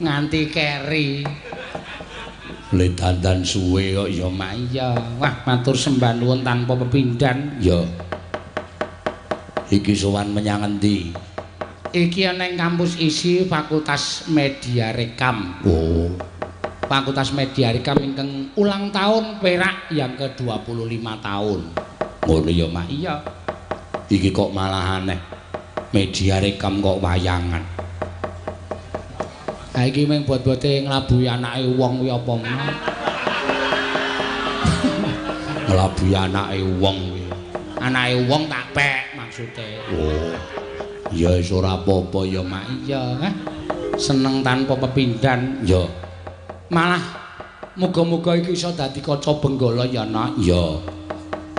nganti keri. Le dandan suwe kok ya mak. Iya, wah matur sembah nuwun tanpa pepindhan. Ya. Iki sowan menyang endi? Iki ana ing kampus isi Fakultas Media Rekam. Oh. Fakultas Media Rekam ingkang ulang tahun perak yang ke-25 tahun. Ngono ya mak. Iya. Iki kok malah aneh. Media Rekam kok wayangan. Ha iki mung bot-bote nglabuhi anake wong kuwi apa meneh. Nglabuhi anake wong kuwi. Anake wong tak pek maksude. Oh. Ya wis ora apa-apa ya mak. Iya, seneng tanpa pepindhan. Ya. Malah muga-muga iki iso dadi kaca benggala ya nak. Ya.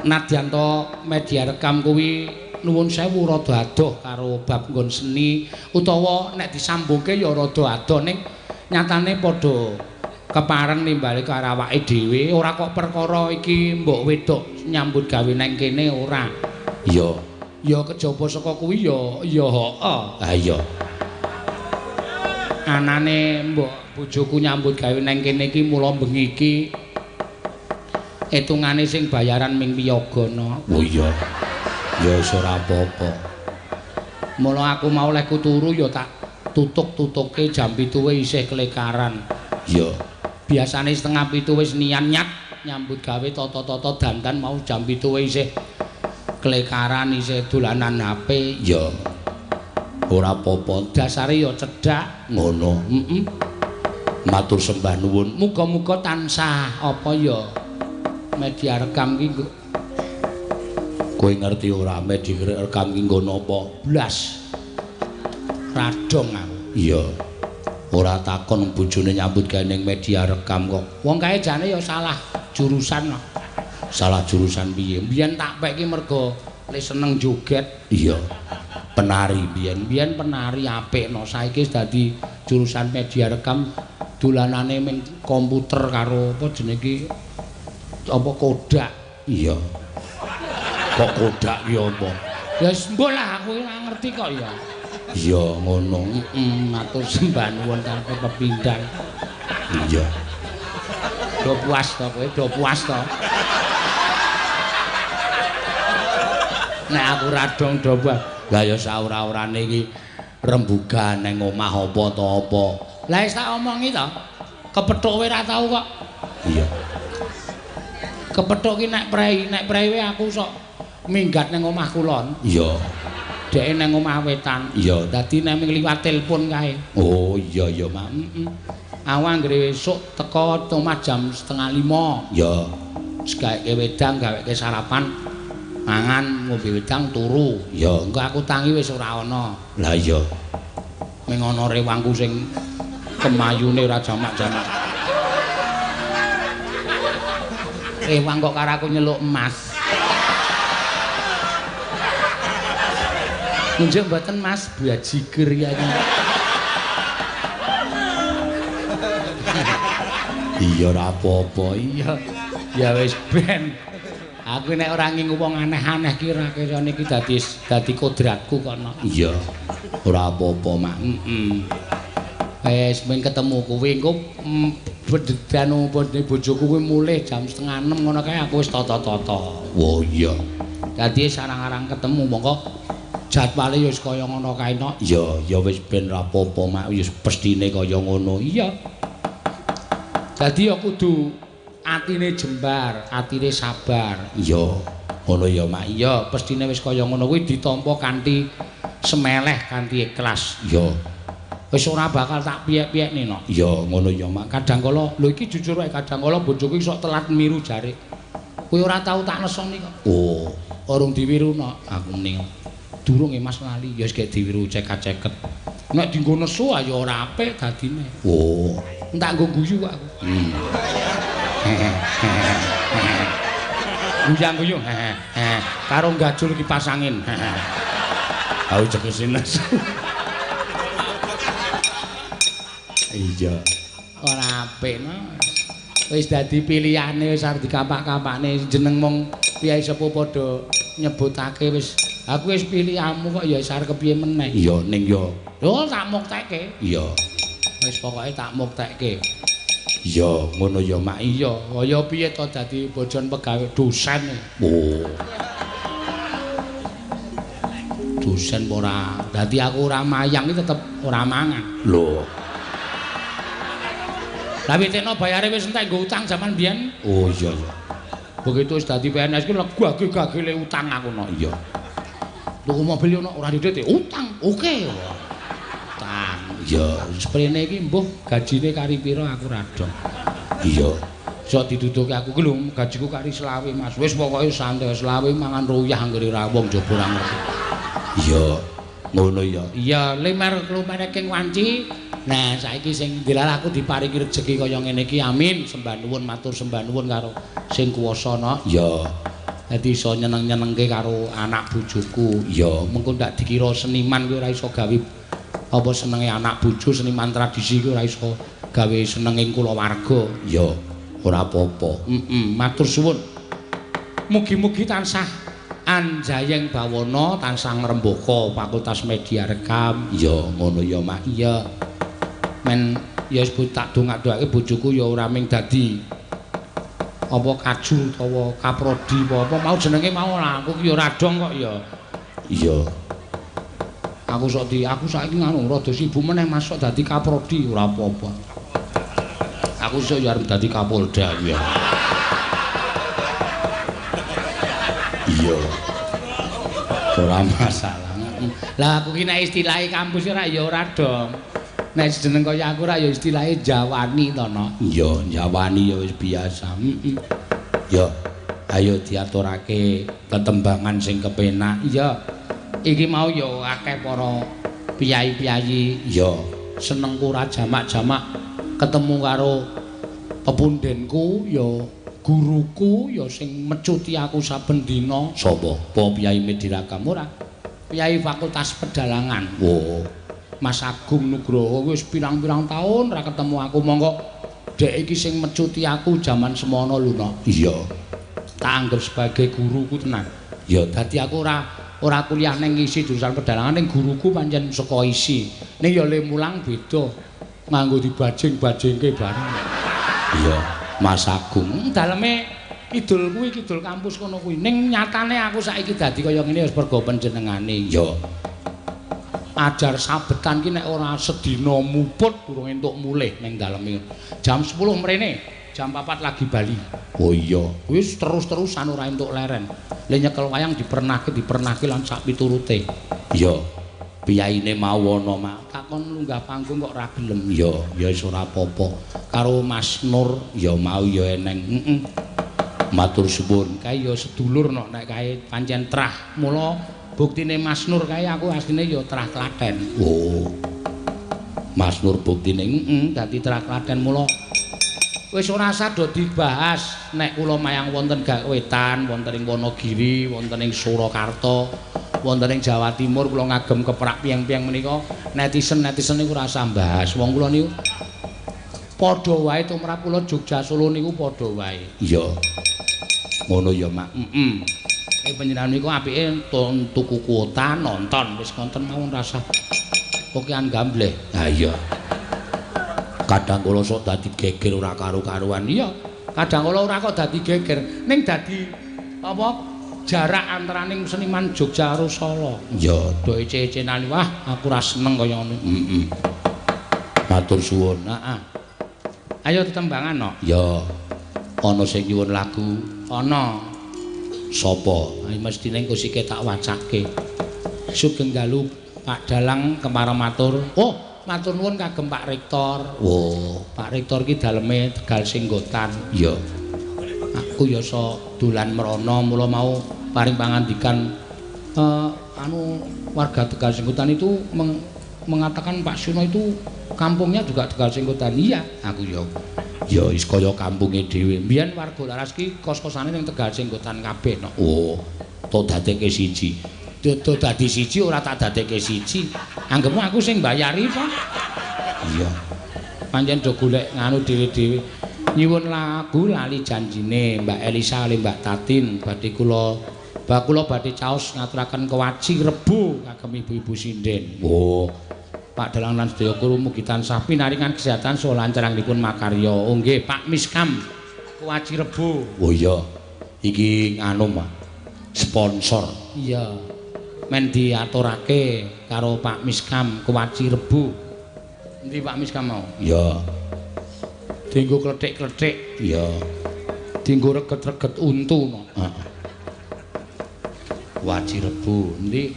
Nadyan to Media Rekam kuwi nuwun sewu rada adoh karo bab nggon seni utawa nek disambungke ya rada adoh ning nyatane padha kepareng nimbali karo awake dhewe ora kok perkara iki mbok wedok nyambut gawe nang kene ora. Iya. Ya kejaba saka kuwi ya heeh. Ha iya. Anane mbok bojoku nyambut gawe nang kene iki mula bengi iki etungane sing bayaran ming piyagana. Oh iya. Ya wis ora apa-apa. Mula aku mau leku turu ya tak tutuk-tutuke jam 7 isih kelekaran. Iya. Biasane setengah 7 wis nian nyat nyambut gawe tata-tata dandan mau jam 7 isih kelekaran isih dolanan HP. Ya. Ora apa-apa. Dasare ya cedhak. Ngono. Heeh. Matur sembah nuwun. Muga-muga tansah apa ya Media Rekam iki Kowe ngerti ora Media Rekam ki nggono apa? blas. Radong aku. Iya. Ora takon bojone nyambut gawe ning Media Rekam kok. Wong kae jane ya salah jurusan kok. Salah jurusan piye? Biyen tak pek iki mergo le seneng joget. Iya. Penari Biyen penari apik no. Saiki wis dadi jurusan Media Rekam dolanane ming komputer karo apa jenenge iki apa Kodak. Iya. Kok Kodak ki apa? Ya wis mbok lah aku ora ngerti kok ya. Iya ngono. Matur sembah nuwun tanpa pepindhan. Iya. Do puas to kowe, do puas to. Nek aku radong do puas. Lah ya saura-urane iki rembugan nang omah apa to apa. Lah wis tak omongi to. Kepethuk kowe ora tau kok. Iya. Kepethuk ki nek prei aku sok minggat nang omah kulon. Iya. Dheke nang omah wetan. Iya. Dadi nek ming liwat telepon kae. Oh iya ya mak. Aku anggere esuk teko omah jam 4:30. Ya. Wis gaweke wedang, gaweke sarapan, mangan, ngombe wedang turu. Ya. Engko aku tangi wis ora ana. Lah iya. Ming ana rewangku sing kemayune ora jamak-jamak. Rewang kok karo aku nyeluk emas. Nunjuk mboten Mas, bajiger ya. Iya ora apa-apa. Iya. Ya wis ben. Aku nek ora ngingu wong aneh-aneh ki ora kira niki dadi kodratku kono. Iya. Ora apa-apa, Mak. Wis ben ketemu kowe engko bededanu bojoku kuwi mulih jam 5:30 ngono kae aku wis tata-tata. Oh iya. Dadi sarang-arang ketemu mongko jadwale ya wis kaya ngono kae no. Iya, ya wis ben ora apa-apa, Mak. Ya pestine kaya ngono. Iya. Dadi ya kudu atine jembar, atine sabar. Iya. Ngono ya, Mak. Iya, pestine wis kaya ngono kuwi ditampa kanthi semeleh, kanthi ikhlas. Iya. Wis ora bakal tak piyek-piyekne no. Iya, ngono ya, Mak. Kadang kala lho iki jujur wae kadang kala bojoku sok telat miru jare. Kowe ora tau tak nesoni kok. Oh, Urung diwiru no. Aku mending durung Mas lali ya wis gek diwiru ceket-ceket. Nek dienggo nesu ayo ora apik dadine. Oh, Entak nggo guyu kok aku. Guyang-guyu. Karo gajul kipas angin. aku cekesin nesu. Iya. Ora apik no. Wis dadi pilihane wis arep dikapak-kapakne jeneng mung piyai sepuh padha nyebutake wis aku wis pilihanmu kok ya wis arep kepiye meneh. Iya ning ya. Lho tak muktekke. Iya. Wis pokoke tak muktekke. Iya, ngono ya, Mak. Iya, kaya piye to dadi bojon pegawe dosen. Oh. Dosen ora. Dadi aku ora mayang iki tetep ora mangan. Lho. Tapi tekno bayare wis entek nggo utang jaman biyen. Oh iya ya. Begitu wis dadi PNS ki gagil-gagile utang aku no. Iya. Tuku mobil ono ora didit utang. Oke. Utang. Iya, Sprene iki mbuh gajine kari pira aku ra dong. iya. Iso diduduke aku ki lho gajiku kari 20 Mas. Wis pokoke santai 20 mangan ruyah anggere ra wong jaba ra ngerti. Iya. Ngono ya. Iya, limer klumeneking wanci. Nah, saiki sing dilalaku diparingi rejeki kaya ngene iki. Amin. Sembah nuwun matur sembah nuwun karo sing kuwasa no. Iya. Dadi iso nyeneng-nyenengke karo anak bojoku. Iya. Mengko ndak dikira seniman kuwi ora iso gawe apa senenge anak bojo, seniman tradisi kuwi ora iso gawe senenging kulawarga. Iya. Ora apa-apa. Matur suwun. Mugi-mugi tansah anjayeng bawana, tansah ngrembaka Fakultas Media Rekam. Iya, ngono ya, Mak. Iya. Men ya wis tak dongak-dongake bojoku ya ora ming dadi apa kaju utawa kaprodi apa mau jenenge mau lah aku ki ya radong kok ya. Iya. Aku saiki nganu rada sibuk meneh masuk dadi kaprodi ora apa-apa. Aku iso ya arep dadi Kapolda ya. Iya. Ora masalah. Lah aku ki nek istilahe kampus ora ya ora dong. Nek jeneng kaya aku ora ya istilahe jawani to no. Iya, jawani ya wis biasa. Ya, ayo diaturake ketembangan sing kepenak. Iya. Iki mau ya akeh para piyai-piyayi Ya, senengku ora jamak-jamak ketemu karo pepundenku ya guruku ya sing mecuti aku saben dina. sapa? Apa Piyai Medirakam ora? Piyai Fakultas Pedalangan. Oh, Mas Agung Nugroho wis pirang-pirang taun ra ketemu aku monggo dek iki sing mecuti aku jaman semono lho no. iya. Tak anggap sebagai guruku tenan. Ya, Dadi aku ora kuliah ning isi jurusan pedalangan ning guruku pancen saka isi. Ning ya le mulang beda. Nganggo dibajing-bajingke bareng. iya. Mas Agung. Daleme kidul kuwi kidul kampus kono kuwi. Ning nyatane aku saiki dadi kaya ngene wis pergo panjenengane. Ya, Ajar sabetan ki nek ora sedina muput durung entuk mulih ning daleme. Jam 10 mrene, jam 4 lagi bali. oh iya. Wis terus-terusan ora entuk leren. Le nyekel wayang dipernahke lan sak piturute. Ya, piyaine mau ana, Mak. Takon lunggah panggung kok ora gelem. Ya, ya wis ora apa-apa. Karo Mas Nur Ya mau ya eneng. Matur suwun. kae ya sedulur no nek kae pancen trah. Mula buktine Mas Nur kae aku asline ya trah Klaten. Oh. Mas Nur buktine. Dadi trah Klaten mula wis ora sada dibahas nek kula mayang wonten Wetan, wonten ing Wonogiri, wonten ing Surakarta, wonten ing Jawa Timur kula ngagem keprak piang-piang menika netizen niku ora usah bahas. Wong kula niku padha wae tumrap kula Jogja Solo niku padha wae. Iya. Ngono ya, Mak. Panjenengan niku apike tuku kuota nonton wis konten mawon rasah kokean gambleh. Ha iya. Kadang kula sok dadi geger ora karo-karuan. Iya, kadang kala ora kok dadi geger, ning dadi apa jarak antaraning seniman Jogja karo Solo. Ya, Do ece-ecenan wah aku ora seneng kaya ngono. Matur suwun. Heeh. Ayo tetembangan no. Ya. Ana sing nyuwun lagu. Ana. Sapa? Ayo mestine engko sik tak wacake. Sugeng dalu Pak Dalang kemara matur. Oh, matur nuwun kagem Pak Rektor. Oh, Pak Rektor ki daleme Tegal Singgotan. ya. Aku ya iso dolan mrono mula mau paring pangandikan warga Tegal Singgotan itu mengatakan Pak Suno itu kampungnya juga Tegal Singgotan. Iya, aku Ya wis kaya kampunge dhewe. mbiyen warga Laras ki kos-kosane ning Tegal Singgotan kabeh no. Oh, to dadekke siji. Dodo dadi siji ora tak dadekke siji. Anggepmu aku sing mbayari apa? Iya. Pancen do golek nganu dhewe-dhewe. Nyuwun lagu lali janjine Mbak Elisa kali Mbak Tatin badhe kula badhe caos ngaturaken kewaji Rebo kagem ibu-ibu sinden. Oh, Pak Dalang lan sedaya kru mugi tansah pinaringan kesehatan saha lancarangipun makarya. Oh nggih, Pak Miskam Kuwaci Rebo. Oh iya. Iki anu Mas. Sponsor. Iya. Men diaturake karo Pak Miskam Kuwaci Rebo. Endi Pak Miskam mau? Iya. Dienggo klethik-klethik. Iya. Dienggo reget-reget untu no. Heeh. Kuwaci Rebo. Endi?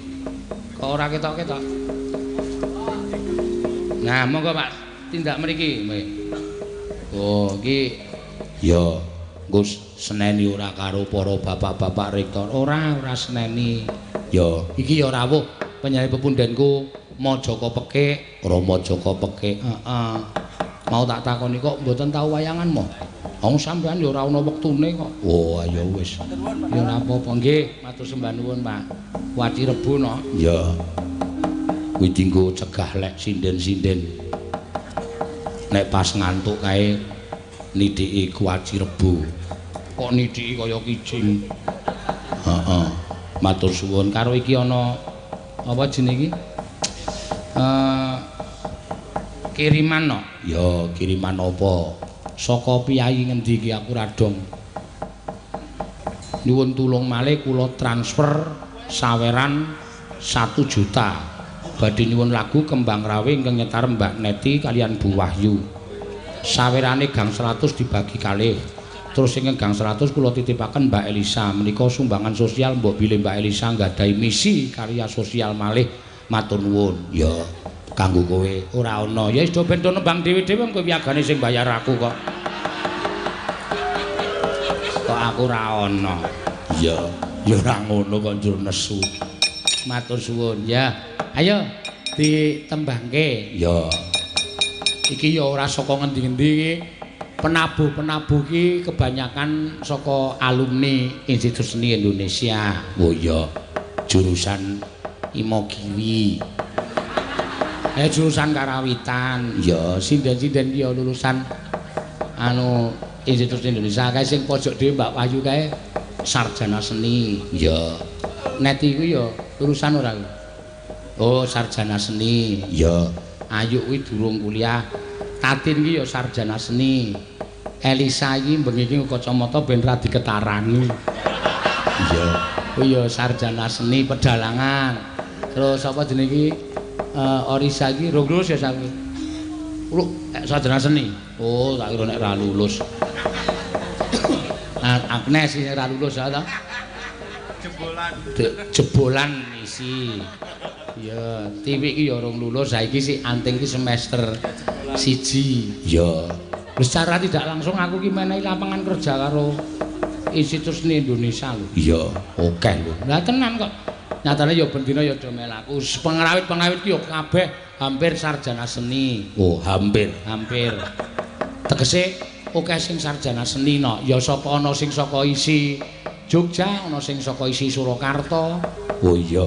Kok ora ketok-ketok? Nah, monggo Pak, tindak mriki. Oh, iki ya nggo seneni ora karo para bapak-bapak rektor. Ora seneni. Ya, iki ya rawuh penyanyi pepundenku Mojoko Pekik. Rama Joko Pekik. Heeh. Mau tak takoni kok mboten tau wayangan mo. Wong sampean ya ora ana wektune kok. Oh, ayo wis. Ya ora apa-apa nggih, matur sembah nuwun, Pak. Kuwaci Rebo no. Ya. Kuwi dinggo cegah lek sinden-sinden. Nek pas ngantuk kae nidhiki Kuwaci Rebo. Kok nidhiki kaya kijing. Heeh. Matur suwun Karo iki ana apa jenenge iki? Kiriman no. Ya, kiriman apa? Saka piyayi ngendi iki aku radong. Nyuwun tulung malih kula transfer saweran 1 juta. Badhe nyuwun lagu Kembang Rawe ingkang nyetar Mbak Neti kalian Bu Wahyu. Sawerane gang 100 dibagi kalih. Terus ingkang gang 100 kula titipaken Mbak Elisa. Menika sumbangan sosial mbok bilih Mbak Elisa nggadhahi misi karya sosial malih. Matur nuwun. Ya, kanggo kowe ora ana. Ya wis do ben nembang dhewe-dhewe kowe wiyagane sing bayar aku kok. Kok aku ora ana. Ya, Ya ora ngono kok njur nesu. Matur suwun ya. Ayo ditembangke. ya. Iki ya ora saka ngendi-endi iki. Penabuh-penabuh iki kebanyakan saka alumni Institut Seni Indonesia. Oh iya. Jurusan Imogiwi. Jurusan Karawitan. Ya, Sinden-sinden iki ya lulusan anu Institut Seni Indonesia kae sing pojok dhewe Mbak Wahyu kae sarjana seni. ya. Neti iku ya lulusan ora kuwi? Oh, sarjana seni. Ya. Ayu kuwi durung kuliah. Tatin iki ya sarjana seni. Elisa iki bengi iki kacamata ben ra diketarani. Ya. Oh ya sarjana seni pedalangan. Terus apa jenenge iki? Orisa iki rong lulus ya saiki. Sarjana seni. Oh, tak kira nek ra lulus. Agnes iki ra lulus ya ta? Jebolan isi. Ya, Tiwik iki ya rong lulus, saiki sik anting iki semester 1. Ya. Wis secara tidak langsung aku ki menehi lapangan kerja karo Institut Seni Indonesia lho. Iya, akeh lho. Lah tenan kok. Nyatane ya bendina ya do melaku. Pengrawit-pengrawit ki ya kabeh hampir sarjana seni. Oh, hampir. Hampir. Tegese akeh sing sarjana seni no. Ya sapa ana sing saka isi Jogja, ana sing saka isi Surakarta. Oh iya.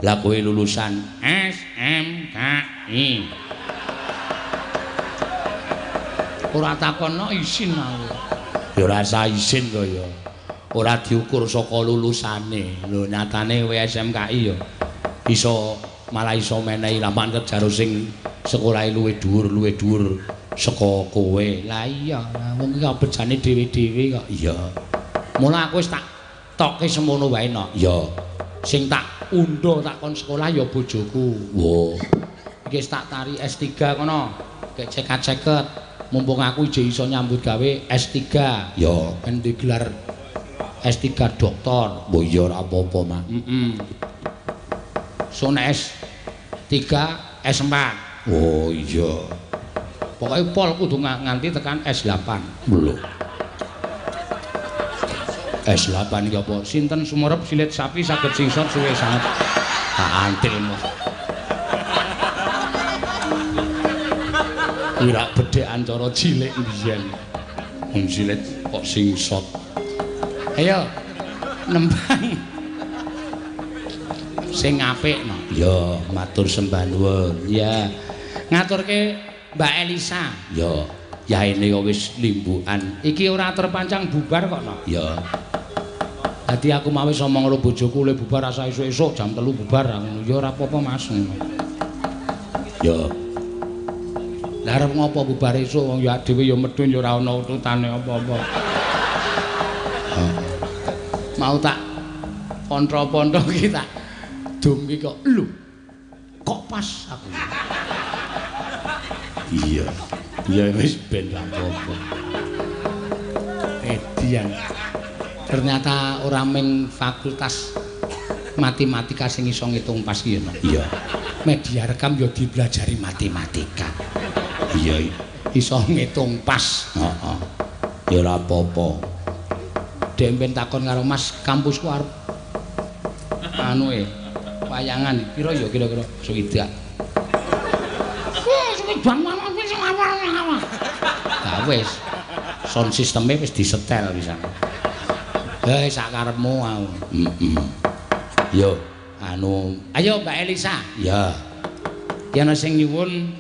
Lah kowe lulusan SMKI. Ora takonno isin aku. ya rasa isin kok ya. Ora diukur saka lulusane. Lho nyatane kowe SMKI ya iso malah iso menehi lapangan kerja sing sekolahe luwih dhuwur saka kowe. Lah iya, wong iki kabejane dhewe-dhewe kok. Iya. Mula aku wis tak tokke semono wae no. Ya. Sing tak undha tak kon sekolah ya bojoku. Wo. Iki wis tak tari S3 kono. Kek cekat-ceket. Mumpung aku iso nyambut gawe S3. Ya, ben digelar S3 doktor. mbok ya ora apa-apa, Mas. Sone S3, S4. Oh iya. Pokoke pol kudu nganti tekan S8. Lho. S8 iki apa? Sinten sumerep silit sapi saged singsot suwe sanget. Tak antilmu. Ira bedhekan cara cilik mbiyen. Wong silit kok singsot. Ayo nembang. Sing apik no. Ya, matur sembah nuwun. Ya. Ngaturke Mbak Elisa. Ya, yaene kok wis limbukan. Iki ora terpancang bubar kok no. Ya. Dadi aku mau wis omong karo bojoku le bubar asa esuk-esuk jam 3 bubar ngono. Ya ora apa-apa Mas. Ya. Lah arep ngopo bubar esuk wong ya dhewe ya medhun ya ora ana ututane apa-apa. Mau tak pontro-pontro iki tak dum iki kok lho. Kok pas aku. Iya. Ya wis ben ra apa-apa. Edian. Ternyata ora mung fakultas matematika sing iso ngitung pas ki ya. Iya. Media rekam ya dipelajari matematika. Iya. Iso ngitung pas. Heeh. Ya ora apa-apa. Demben takon karo Mas kampusku arep anu wayangan pira ya kira-kira swidak. Swidak mana wis apa-apa. Lah wis. Sound sisteme wis disetel pisan. Hei sak karepmu aku. Yo, Anu, ayo Mbak Elisa. ya. Ki ana sing nyuwun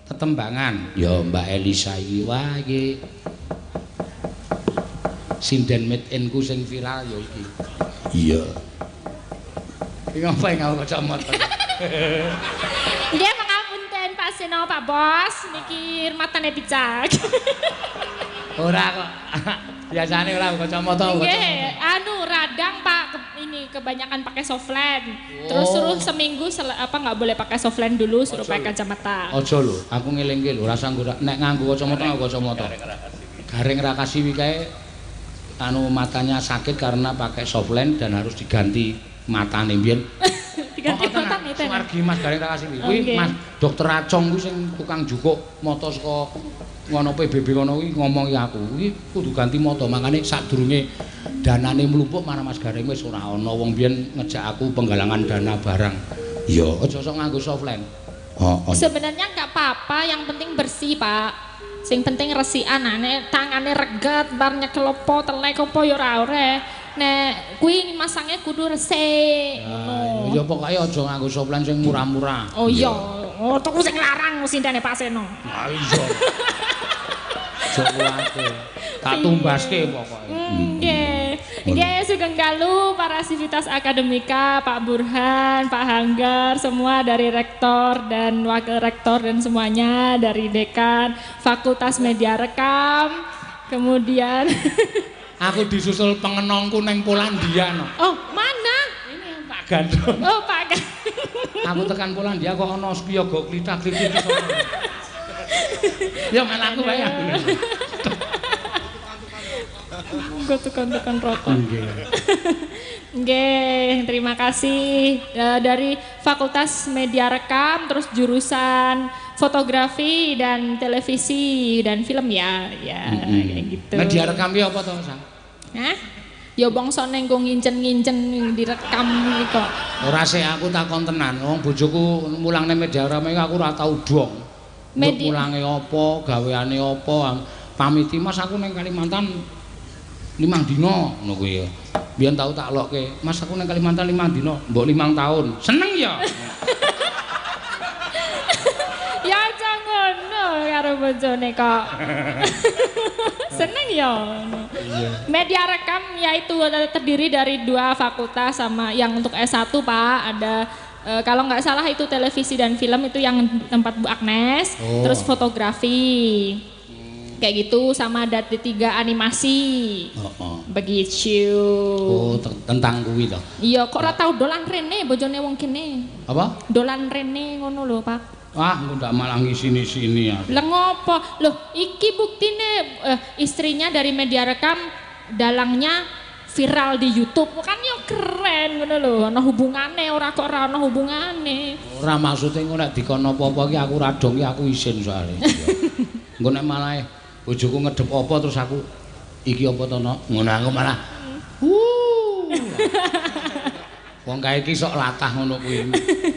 tetembangan. Ya Mbak Elisa iki Wah iki sinden made in ku sing viral ya iki. iya. Iki ngapa nggawe kacamata? Nggih pangapunten Pak Seno Pak Bos niki matane picak. Ora kok. Biasane ora kacamata. Nggih, anu radang Pak ini kebanyakan pakai softland. Terus suruh seminggu nggak boleh pakai softland dulu, suruh pakai kacamata. Aja lho, aku ngelingke lho, rasa nek nganggo kacamata nganggo kacamata. Garing ra kasiwi kae anu matanya sakit karena pakai softland dan harus diganti matane mbiyen. Diganti matane ten. Suwargi Mas Garing ra kasiwi. Kuwi Mas Dokter Acong kuwi sing tukang jukuk mata saka ngono PBB ngono kuwi ngomongi aku. Kuwi kudu ganti mata, makane sadurunge danane mlumpuk marang Mas Garing wis ora ana wong biyen ngejak aku penggalangan dana barang. Iya. Aja sok nganggo softland. Sebenarnya nggak apa-apa, yang penting bersih Pak. Sing penting resikan, nek tangane reget, bar nyekel opo, telek opo ya ora oleh. Nek kuwi masangnya kudu resik. Ngono. Ya pokoke aja nganggo softland sing murah-murah. Oh iya, oh tuku sing larang sindane Pak Seno. Ha iya. Aja kuwate. Tak tumbaske pokoke. Nggih. Nggih sugeng dalu para sivitas akademika, Pak Burhan, Pak Hanggar, semua dari rektor dan wakil rektor dan semuanya dari dekan Fakultas Media Rekam. Kemudian Aku disusul pengenongku neng Polandia no. oh, mana? Ini Pak Gandong. Oh, Pak Gandong. Aku tekan Polandia kok ana spiyaga klithak-klithik iso. Ya men aku wae. Gue tukang-tukang rokok. Nggih. Nggih, terima kasih dari Fakultas Media Rekam, terus jurusan fotografi dan televisi dan film ya, kayak gitu. Media rekam ki apa to, Sang? Hah? Ya bangsa neng go ngincen-ngincen direkam iki kok. Ora sik aku takon tenan. Wong bojoku mulangne media rekam iki aku ora tau dong. Mulange apa, gaweane apa, pamiti Mas aku neng Kalimantan 5 dina ngono kuwi ya. Biyen tau tak lokke, Mas aku nang Kalimantan 5 dina, mbok 5 tahun. Seneng ya. Ya aja ngono karo bojone kok. Seneng ya. Iya. Media rekam yaitu terdiri dari 2 fakultas sama yang untuk S1 Pak, ada kalau nggak salah itu televisi dan film itu yang tempat Bu Agnes, terus fotografi. Kayak gitu sama ada D3 animasi. Begitu. Oh, tentang kuwi to. Iya, kok ora tau dolan rene bojone wong kene. Apa? Dolan rene ngono lho, Pak. Wah, engko ndak malah ngisini-sini ya. Lah ngopo? Loh, iki buktine istrinya dari media rekam dalangnya viral di YouTube. Kan yo keren ngono lho, ana hubungane ora kok ora ana hubungane. Ora maksude engko nek dikono apa-apa ki aku radong ki aku isin soalé. Engko nek malah bojoku ngedep apa terus aku iki apa to no? Ngono aku malah wong kae iki sok latah ngono kuwi.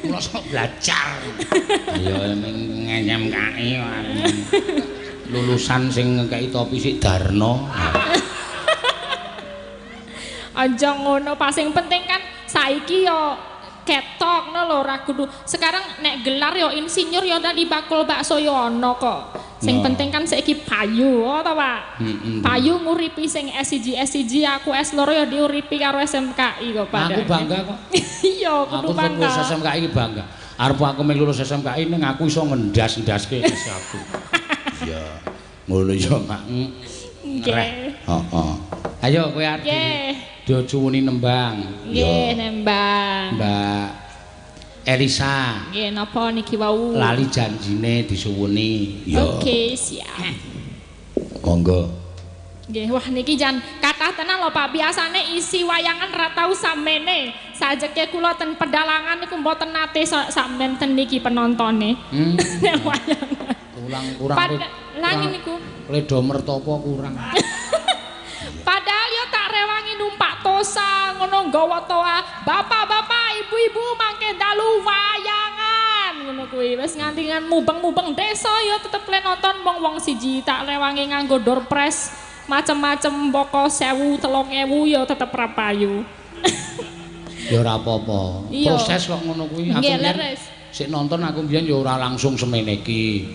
Mula sok belajar. Ya ngenyem kae lulusan sing ngekeki topi sik Darno. Aja ngono, Pak. Sing penting kan saiki yo ketok no lho ora kudu. Sekarang nek gelar yo insinyur yo tadi bakul bakso yo ono kok. Sing penting kan saiki payu, oh ta Pak. Payu nguripi sing S1 aku S2 yo diuripi karo SMKI kok Pak. Aku bangga kok. Iya, kudu bangga. Aku terus SMKI bangga. Arep aku melu lulus SMKI ning aku iso ngendas-endaske S1. Iya. Ngono ya, Mak. Nggih. Heeh. Ayo kowe arep dicuwuni nembang. Nggih, nembang. Mbak Elisa. Nggih, napa niki wau? Lali janjine disuwuni. Oke, siap. Monggo. Nggih, wah niki jan kathah tenan lho Pak. Biasane isi wayangan ra tau samene. Sajeke kula ten pedalangan niku mboten nate sampean ten niki penontone. Wayangan. Kurang Lang niku. Ledo mertapa kurang. Padahal yo tak rewangi numpak tosa ngono nggawa toa. Bapak-bapak, ibu-ibu mangke dalu wayangan. Ngono kuwi wis nganti mubeng-mubeng desa yo tetep le nonton wong-wong siji tak rewangi nganggo door press macem-macem poko 1000 3000 yo tetep ra payu. Ya ora apa-apa. Proses kok ngono kuwi. Aku sik nonton aku mbiyen ya ora langsung semene iki.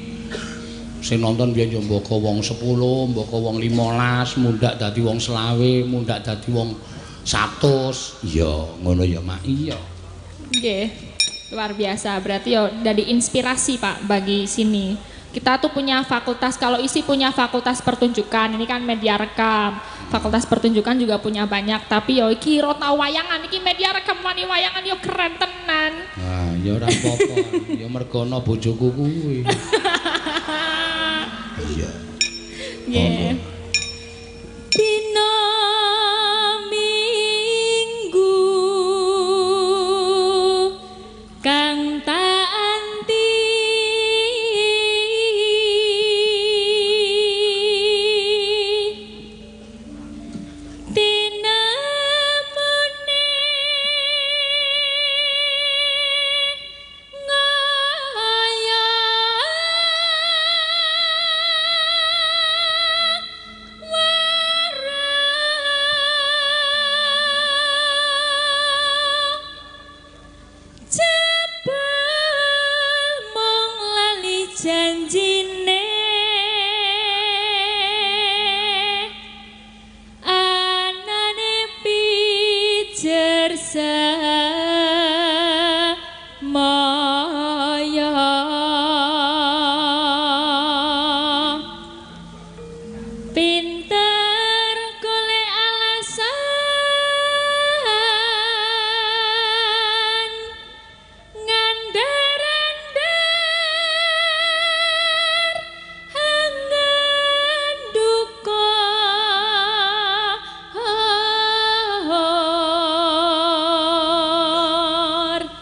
Sing nonton biyen yo mboko wong 10, mboko wong 15, mundhak dadi wong 20, mundhak dadi wong 100. Iya, ngono ya, Mak. Iya. Nggih. Luar biasa. Berarti yo dari inspirasi, Pak, bagi sini. Kita tuh punya fakultas, kalau isi punya fakultas pertunjukan, ini kan media rekam. Fakultas pertunjukan juga punya banyak, tapi yo iki rota wayangan, iki media rekam wani wayangan yo keren tenan. Wah, ya ora apa-apa. Ya mergo ana bojoku kuwi. Iya. Nggih. Dina Minggu kang tak anti janjine anane pijer samaya pinter golek alasan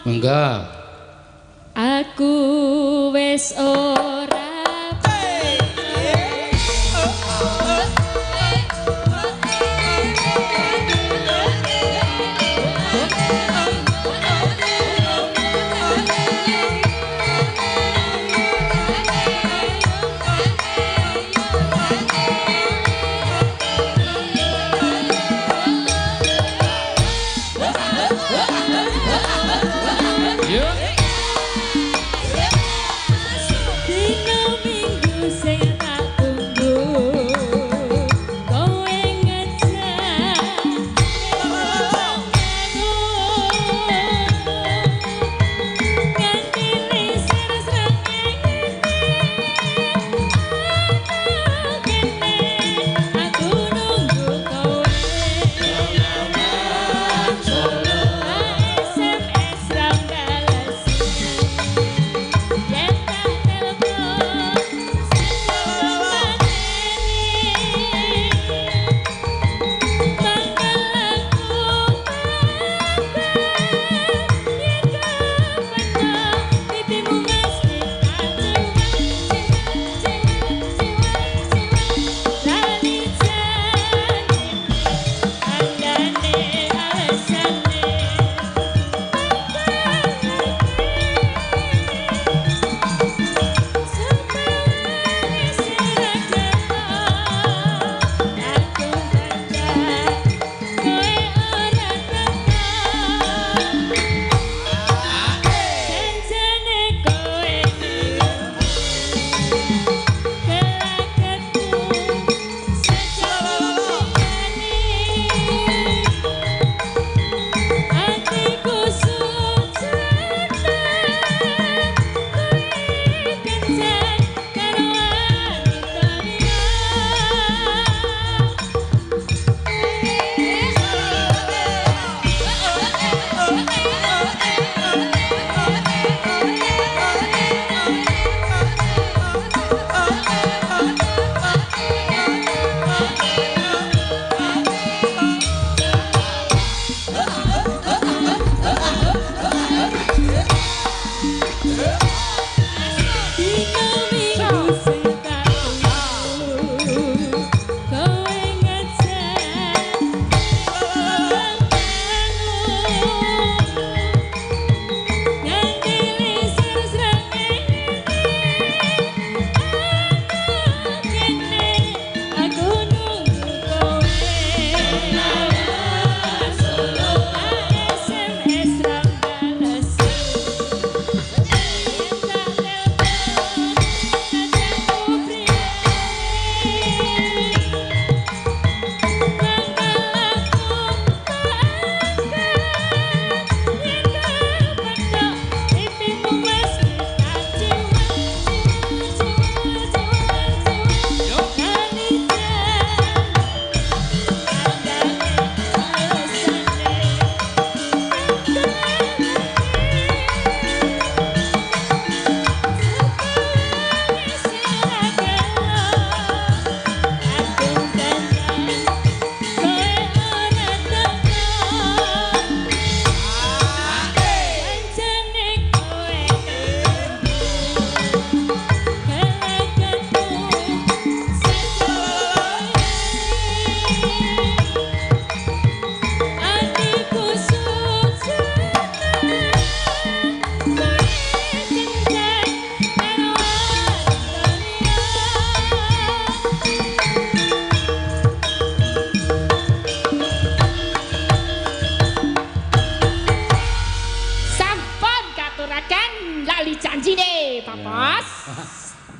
Enggak. Aku wis ora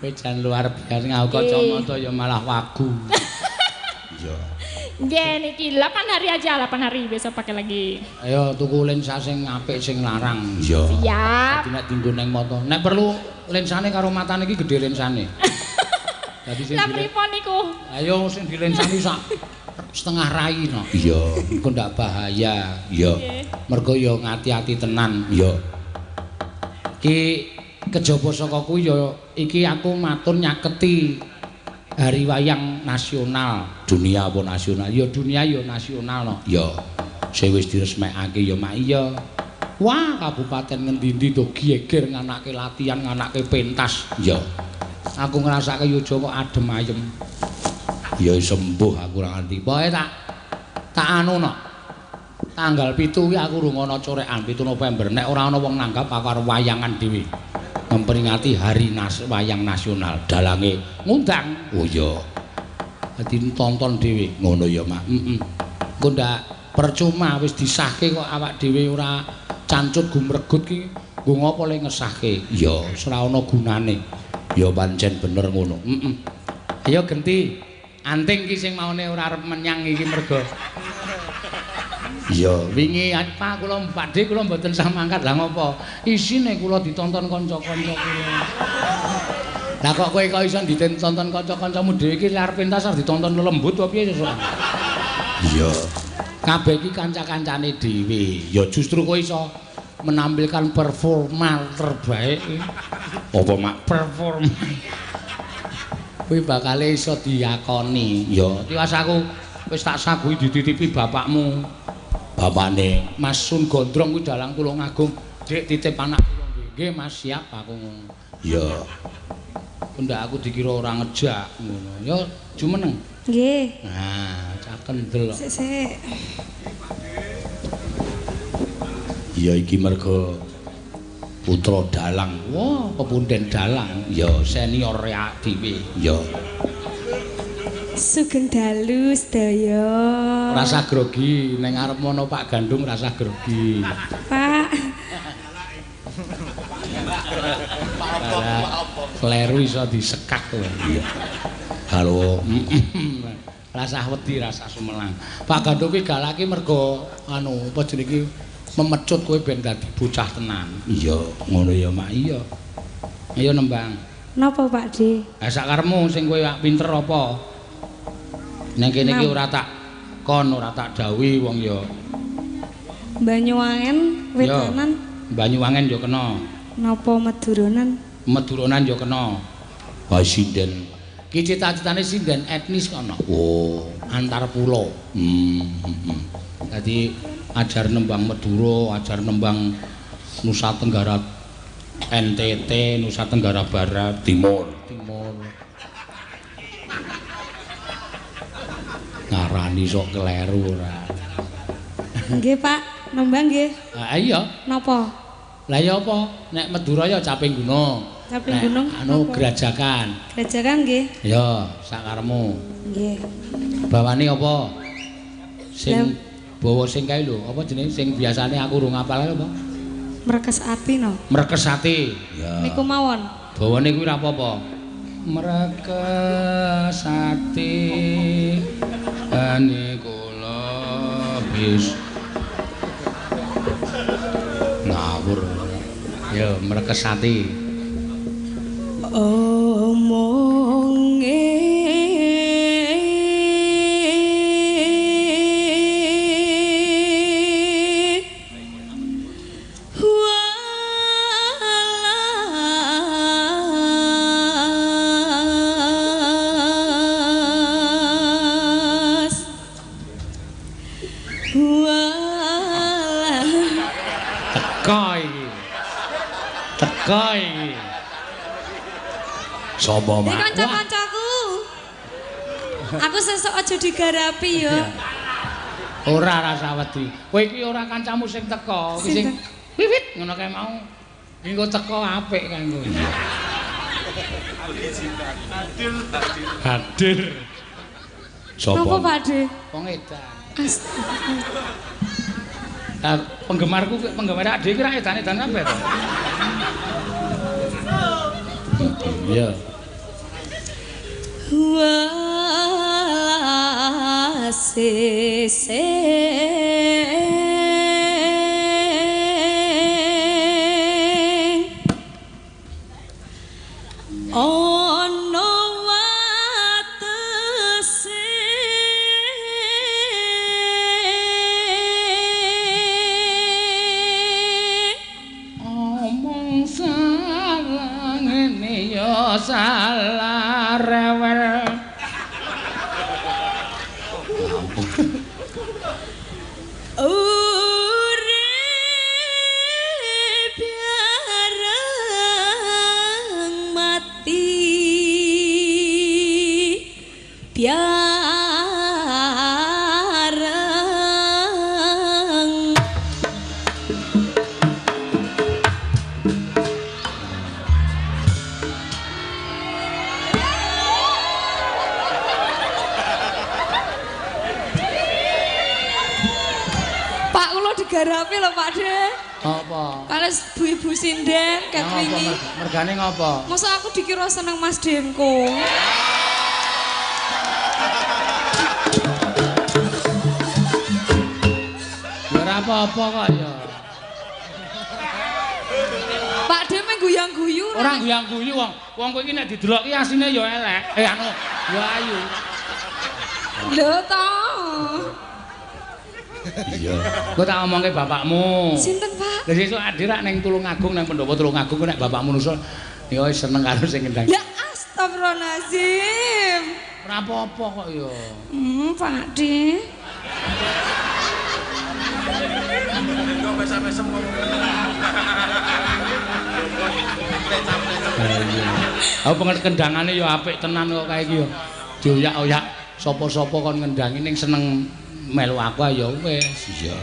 Kowe jan luar biasa ngau kacamata ya malah wagu. Iya. Nggih niki 8 hari aja, 8 hari besok pakai lagi. Ayo tuku lensa sing apik sing larang. Iya. Siap. Dadi nek dienggo ning mata. Nek perlu lensane karo matane iki gedhe lensane. Dadi sing Lah pripun niku? Ayo sing dilensani sak setengah rai no. Iya, iku ndak bahaya. Iya. Mergo ya ngati-ati tenan. Iya. Ki kejaba saka kuwi ya iki aku matur nyaketi Hari Wayang Nasional, dunia apa nasional? Ya dunia ya nasional no. Ya. Sing wis diresmekake ya mak iya. Wah, kabupaten ngendi-endi to geger nganake latihan, nganake pentas. Ya. Aku ngrasake Yojo kok adem ayem. Ya sembuh aku ora ngerti. Pokoke tak anu no. Tanggal 7 kuwi aku rungono corekan 7 November. Nek ora ana wong nanggap aku arep wayangan dhewe. Memperingati Hari Wayang Nasional. Dalange ngundang. Oh iya. Dadi tonton dhewe. Ngono ya, Mak. Engko ndak percuma wis disahke kok awak dhewe ora cancut gumregut ki. Nggo ngopo le ngesahke? Ya, ora ana gunane. Ya pancen bener ngono. Ayo genti. Anting ki sing maune ora arep menyang iki mergo. Iya, wingi Pak kula badhe kula mboten sah mangkat. Lah ngopo? Isine kula ditonton kanca-kanca kula. Lah kok kowe kok iso ditonton kanca-kancamu dhewe iki arep pentas arep ditonton lembut apa piye sesuk? Iya. Kabeh iki kanca-kancane dhewe. Ya justru kowe iso menampilkan performa terbaik. Apa mak performa? Kowe bakal iso diakoni. Ya, tiwas aku wis tak saguhi dititipi bapakmu. Bapakne Mas Sun Gondrong kuwi dalang Tulungagung. Dik titip anak kula nggih. Mas siap aku ngono. Ya. Pendak aku dikira ora ngejak ngono. Ya jumeneng. Nggih. Nah, cah kendel kok. Sik. Ya iki mergo putra dalang. Wah, pepunden dalang. Ya senior ya dhewe. Ya. Sugeng dalu sedaya. Rasa grogi ning arep mono Pak Gandung rasa grogi. Pak. Kleru iso disekak kowe. Iya. Halo. Rasa wedi, rasa sumelang. Pak Gandung ki galake mergo anu apa jenenge iki memecut kowe ben dadi bocah tenan. Iya, ngono ya Mak iya. Ayo nembang. Napa Pak De? Ha sak karepmu sing kowe pinter apa? Neng kene iki ora tak kon ora tak dawuhi wong ya. Banyuwangen wetanan. Banyuwangen ya kena. Napa Maduronan? Maduronan ya kena. Ha sinden. Ki cita-citane sinden etnis kono. Oh, antar pulau. Dadi ajar nembang Madura, ajar nembang Nusa Tenggara NTT, Nusa Tenggara Barat, Timur. Ngarani sok kleru ora. Nggih Pak, nembang nggih. Ha iya. Napa? Lah ya apa? Nek Madura ya Caping Gunung. Caping Gunung. Anu Grajakan. Grajakan nggih. Ya, sak karepmu. Nggih. Bawane apa? Sing bawa sing kae lho, apa jenenge sing biasane aku urung apal apa? Mrekes ati no. Mrekes ati. Ya. Niku mawon. Bawane kuwi ora apa-apa. Mrekes ati ani kula bis ngawur. Ya mrekes ati. Omonge Teko iki. Sapa mak? Iki kanca-kancaku. Aku sesuk aja digarapi ya. Ora rasa wedi. Kowe iki ora kancamu sing teko, iki sing wiwit ngono kae mau. Engko teko apik kanggo. Hadir. Sapa? Napa Pak De? Wong edan. Astaga. Penggemar adek iki ra edan-edan kabeh to. Iya. Wasese ono watese omong salah ngene ya salah rewel urip bareng mati bareng Pak kula digarapi lho Pak De. apa Kali ibu-ibu sinden ket apa wingi. mergane ngopo Masa aku dikira seneng Mas Denko. ora apa-apa kok ya Pak De meh guyang-guyu. ora guyang-guyu wong kowe iki nek dideloki asine ya elek anu ya ayu Lho to. Iya. kowe tak omongke bapakmu Sinten Pak? lha sesuk adirak ning Tulungagung nang pendopo Tulungagung nek bapakmu nusul ya wis seneng karo sing ngendang Ya astagfirullahalazim. ora apa-apa kok ya Pak De. Aku pengen kendangane ya apik tenan kok kae iki ya. Dioyak-oyak sapa-sapa kon ngendangi ning seneng melu aku ya wis. Iya.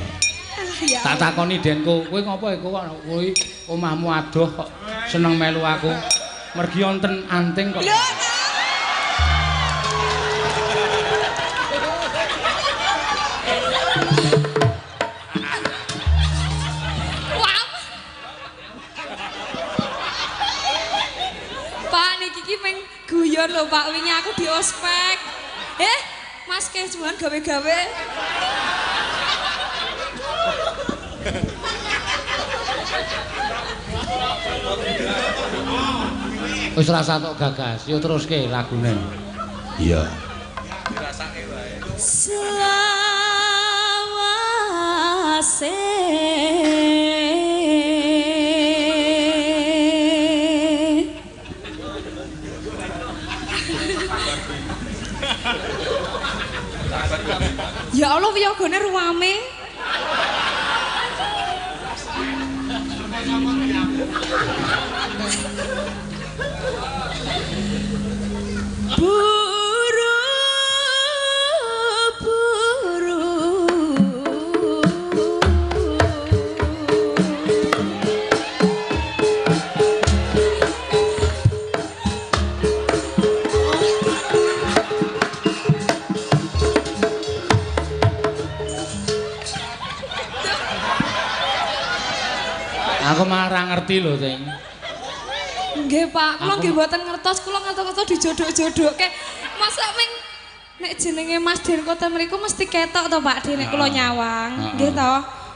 Ya. Tak takoni Denko, kowe ngopo iku kok kowe omahmu adoh kok seneng melu aku. Mergi wonten anting kok. Lho. Wah. Pak niki iki meng guyon lho Pak wingi aku di ospek. Mas Kejuan gawe-gawe. Wis rasa tok gagas, yo teruske lagune. Iya. Selawase Ya Allah wiyagane ruwame. Aku malah ora ngerti lho, Ting. Nggih, Pak. Kula nggih mboten ngertos, kula ngertos dijodhok-jodhokke. Masa ming nek jenenge Mas Denko ta mriku mesti ketok to, Pak, nek kula nyawang. Nggih to.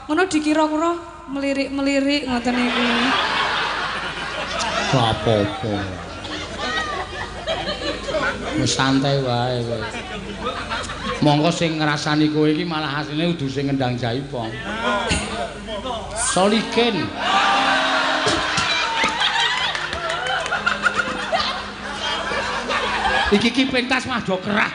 Ngono dikira-kira melirik-melirik ngoten niku. Apa-apa. Wis santai wae kowe. Monggo sing ngrasani kowe iki malah asline udu sing ngendang jaipong. Solikin. Iki pentas mah do kerah.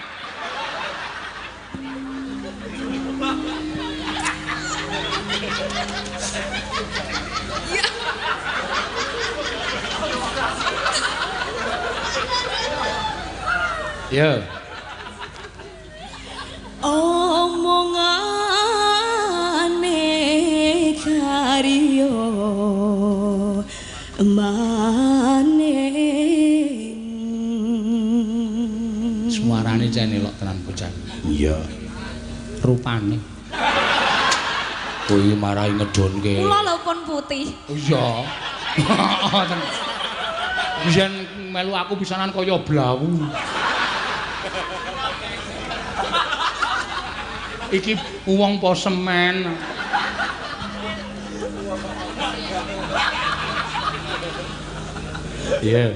Ya. Omongane karyo maning. Suarane jan elok tenan bocah. Iya. Rupane. Kuwi marahi ngedonke. Kula lho pun putih. Oh iya. Biyen melu aku pisanan kaya blawu. Iki wong po semen. Iya.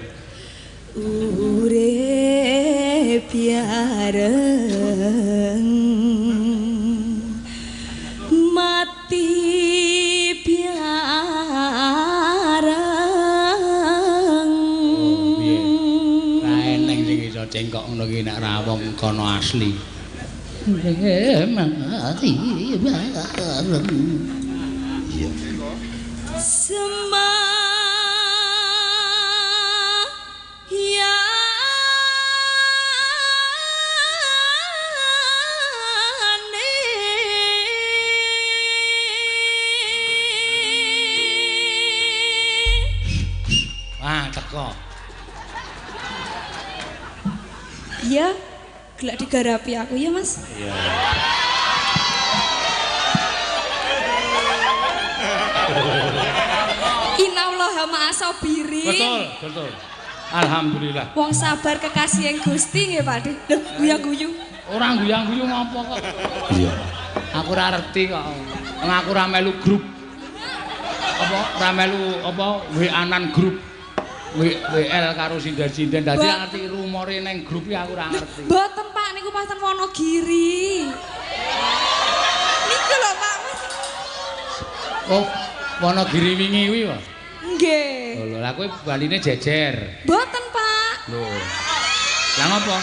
Urip bareng mati bareng. Oh, piye? Ra eneng sing iso cengkok ngono ki nek ra wong kono asli. Mati bareng. Iya. Iya, gelak digarapi aku ya Mas. Iya. Innallaha ma'as-sabirin. Betul. Alhamdulillah. Wong sabar kekasih yang Gusti nggih Pak De. Lho, guyu-guyu. Ora guyang-guyu ngopo kok. Iya. Aku ora ngerti kok. Wong aku ora melu grup. Apa ora melu apa WA-an grup. WL karo sinden-sinden dadi ngerti rumore ning grup iki aku ora ngerti. Mboten Pak, niku pasten Wonogiri. Niku lho Pak Mas. Oh, Wonogiri wingi kuwi wae. Nggih. Oh lho, lah kowe baline jejer. Mboten Pak. Lho. Lah ngopo?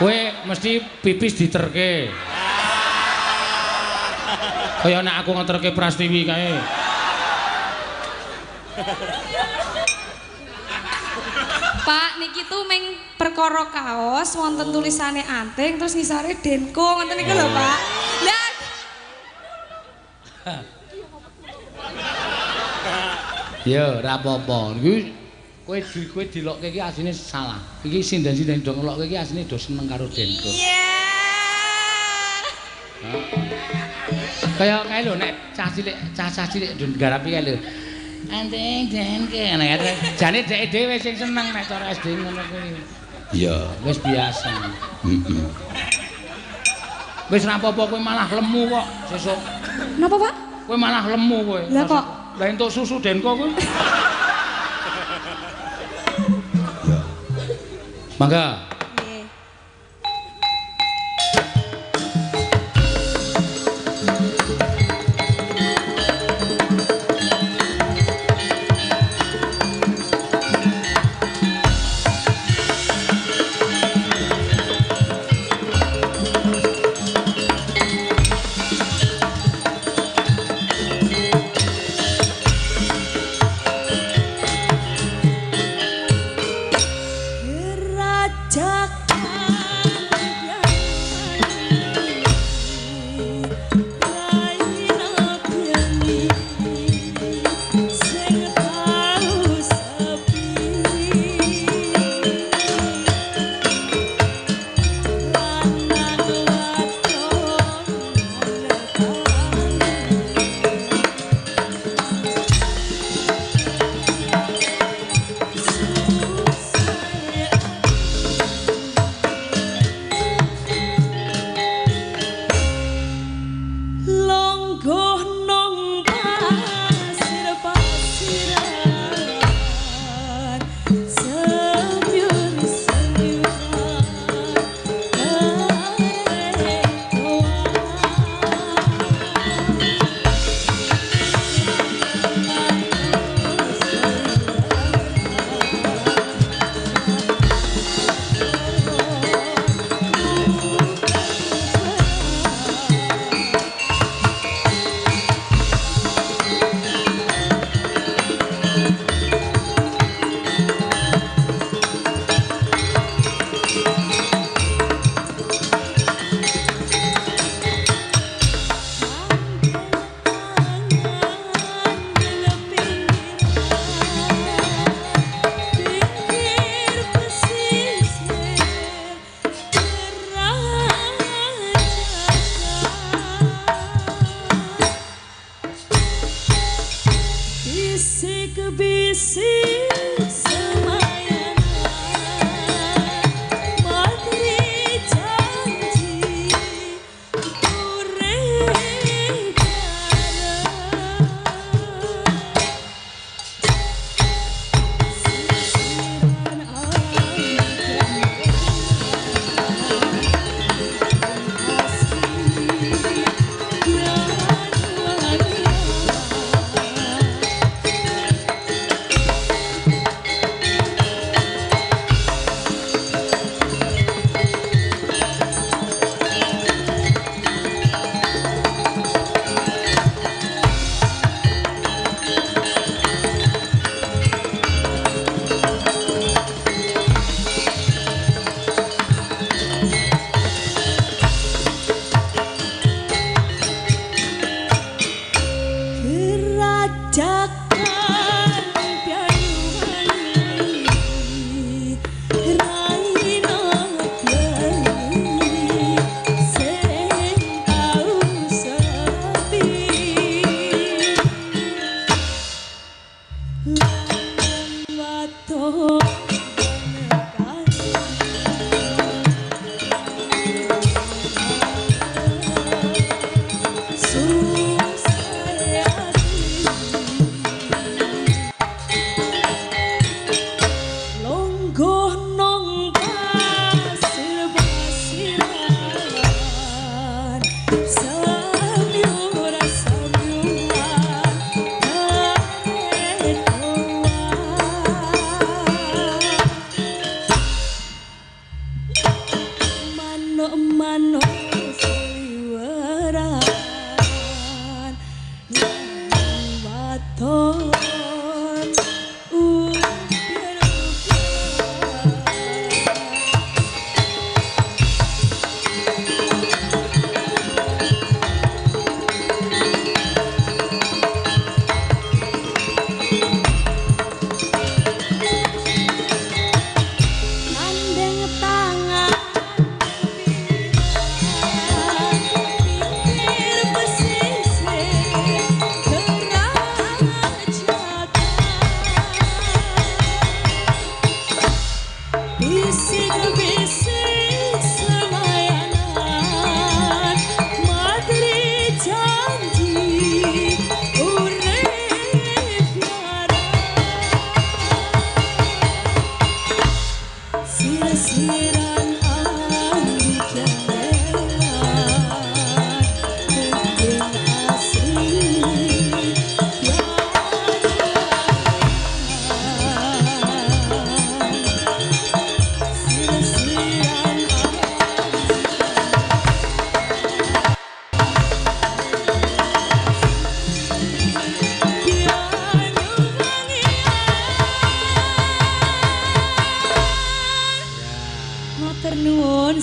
Kowe mesti pipis diterke. Kaya nek aku ngeterke Prastiwi kae. Pak, niki tuh meng perkara kaos wonten tulisane anting terus ngisore Denko ngoten niku lho, Pak. Lah. Ya, ora apa-apa. Iki kowe dilokke iki asline salah. Iki sinden-sinden do ngelokke iki asline do seneng karo Denko. Iya. Kayak kae lho nek cah cilik do garapi kae lho. Anting Denko. Nek jane dhek dhewe sing seneng nek cara SD ngono kuwi. Iya, wis biasa. Heeh. Wis ora apa-apa kowe malah lemu kok sesuk. Napa, Pak? Kowe malah lemu kowe. Lah kok lah entuk susu Denko kowe. Mangga. Nggih. Raja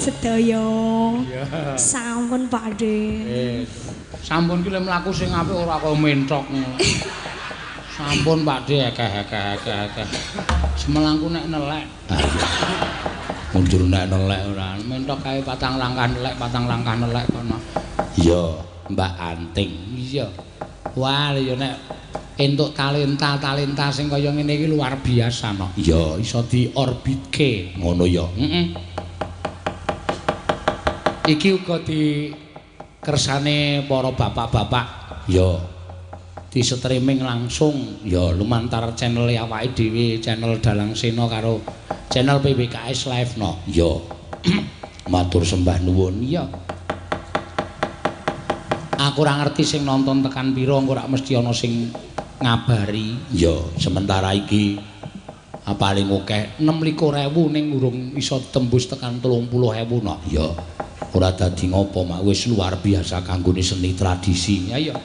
sedaya. Sampun Pakde. Sampun ki lek mlaku sing apik ora kaya mentok. Sampun Pakde akeh. Semelangku nek nelek. Mundur nek nelek Ora mentok kae patang langkah nelek kono. Iya, Mbak Anting. Iya. Wah, ya nek entuk talenta sing kaya ngene iki luar biasa no. Iya, iso diorbitke ngono ya. Iki uga dikersane para bapak-bapak ya di streaming langsung ya lumantar channel awake dhewe, channel Dalang Sena karo channel PBKS Live no. Ya. Matur sembah nuwun. Iya. Aku ora ngerti sing nonton tekan pira, engko ora mesti ana sing ngabari. Ya, sementara iki paling akeh 26.000 ning urung iso tembus tekan 30.000 no. Ya. Ora dadi ngopo mak wis luar biasa kanggone seni tradisi. Ya.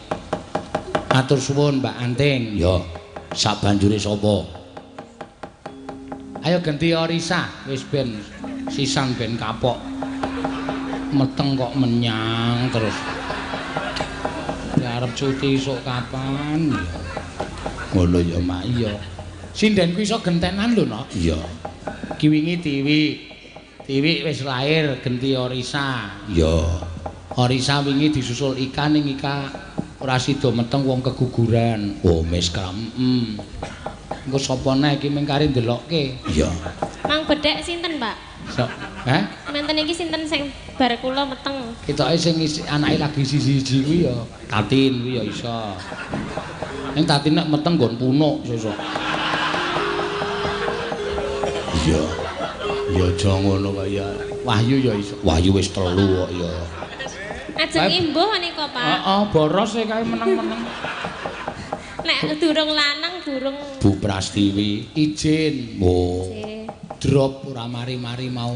Matur suwun Mbak Anting. Ya. Sak banjure sapa? Ayo ganti Orisa, wis ben sisan ben kapok. Meteng kok menyang terus. Ya arep cuti esuk kapan ya. Ngono ya mak. Iya. Sinden ku iso gentenan lho no. Iya. Ki wingi Tiwi wis lahir genti Orisa. Ya. Orisa wingi disusul Ika ning Ika ora sida meteng wong keguguran. Oh, mes kram. Engko sapa neh iki mengkari ndelokke. Iya. Mang bedhek sinten, Pak? Menten iki sinten sing bar kula meteng? Ketoke sing anake lagi siji-siji kuwi ya Tatin kuwi ya iso. Ning Tatin nek meteng nggon punuk sesuk. Iya. Ya aja ngono kaya Wahyu ya iso. Wahyu wis 3 kok ya. Ajeng imbuh nika, Pak. Heeh, boros e kae meneng-meneng. Nek durung lanang durung Bu Prastiwi Izin. Oh. Drop ora mari-mari mau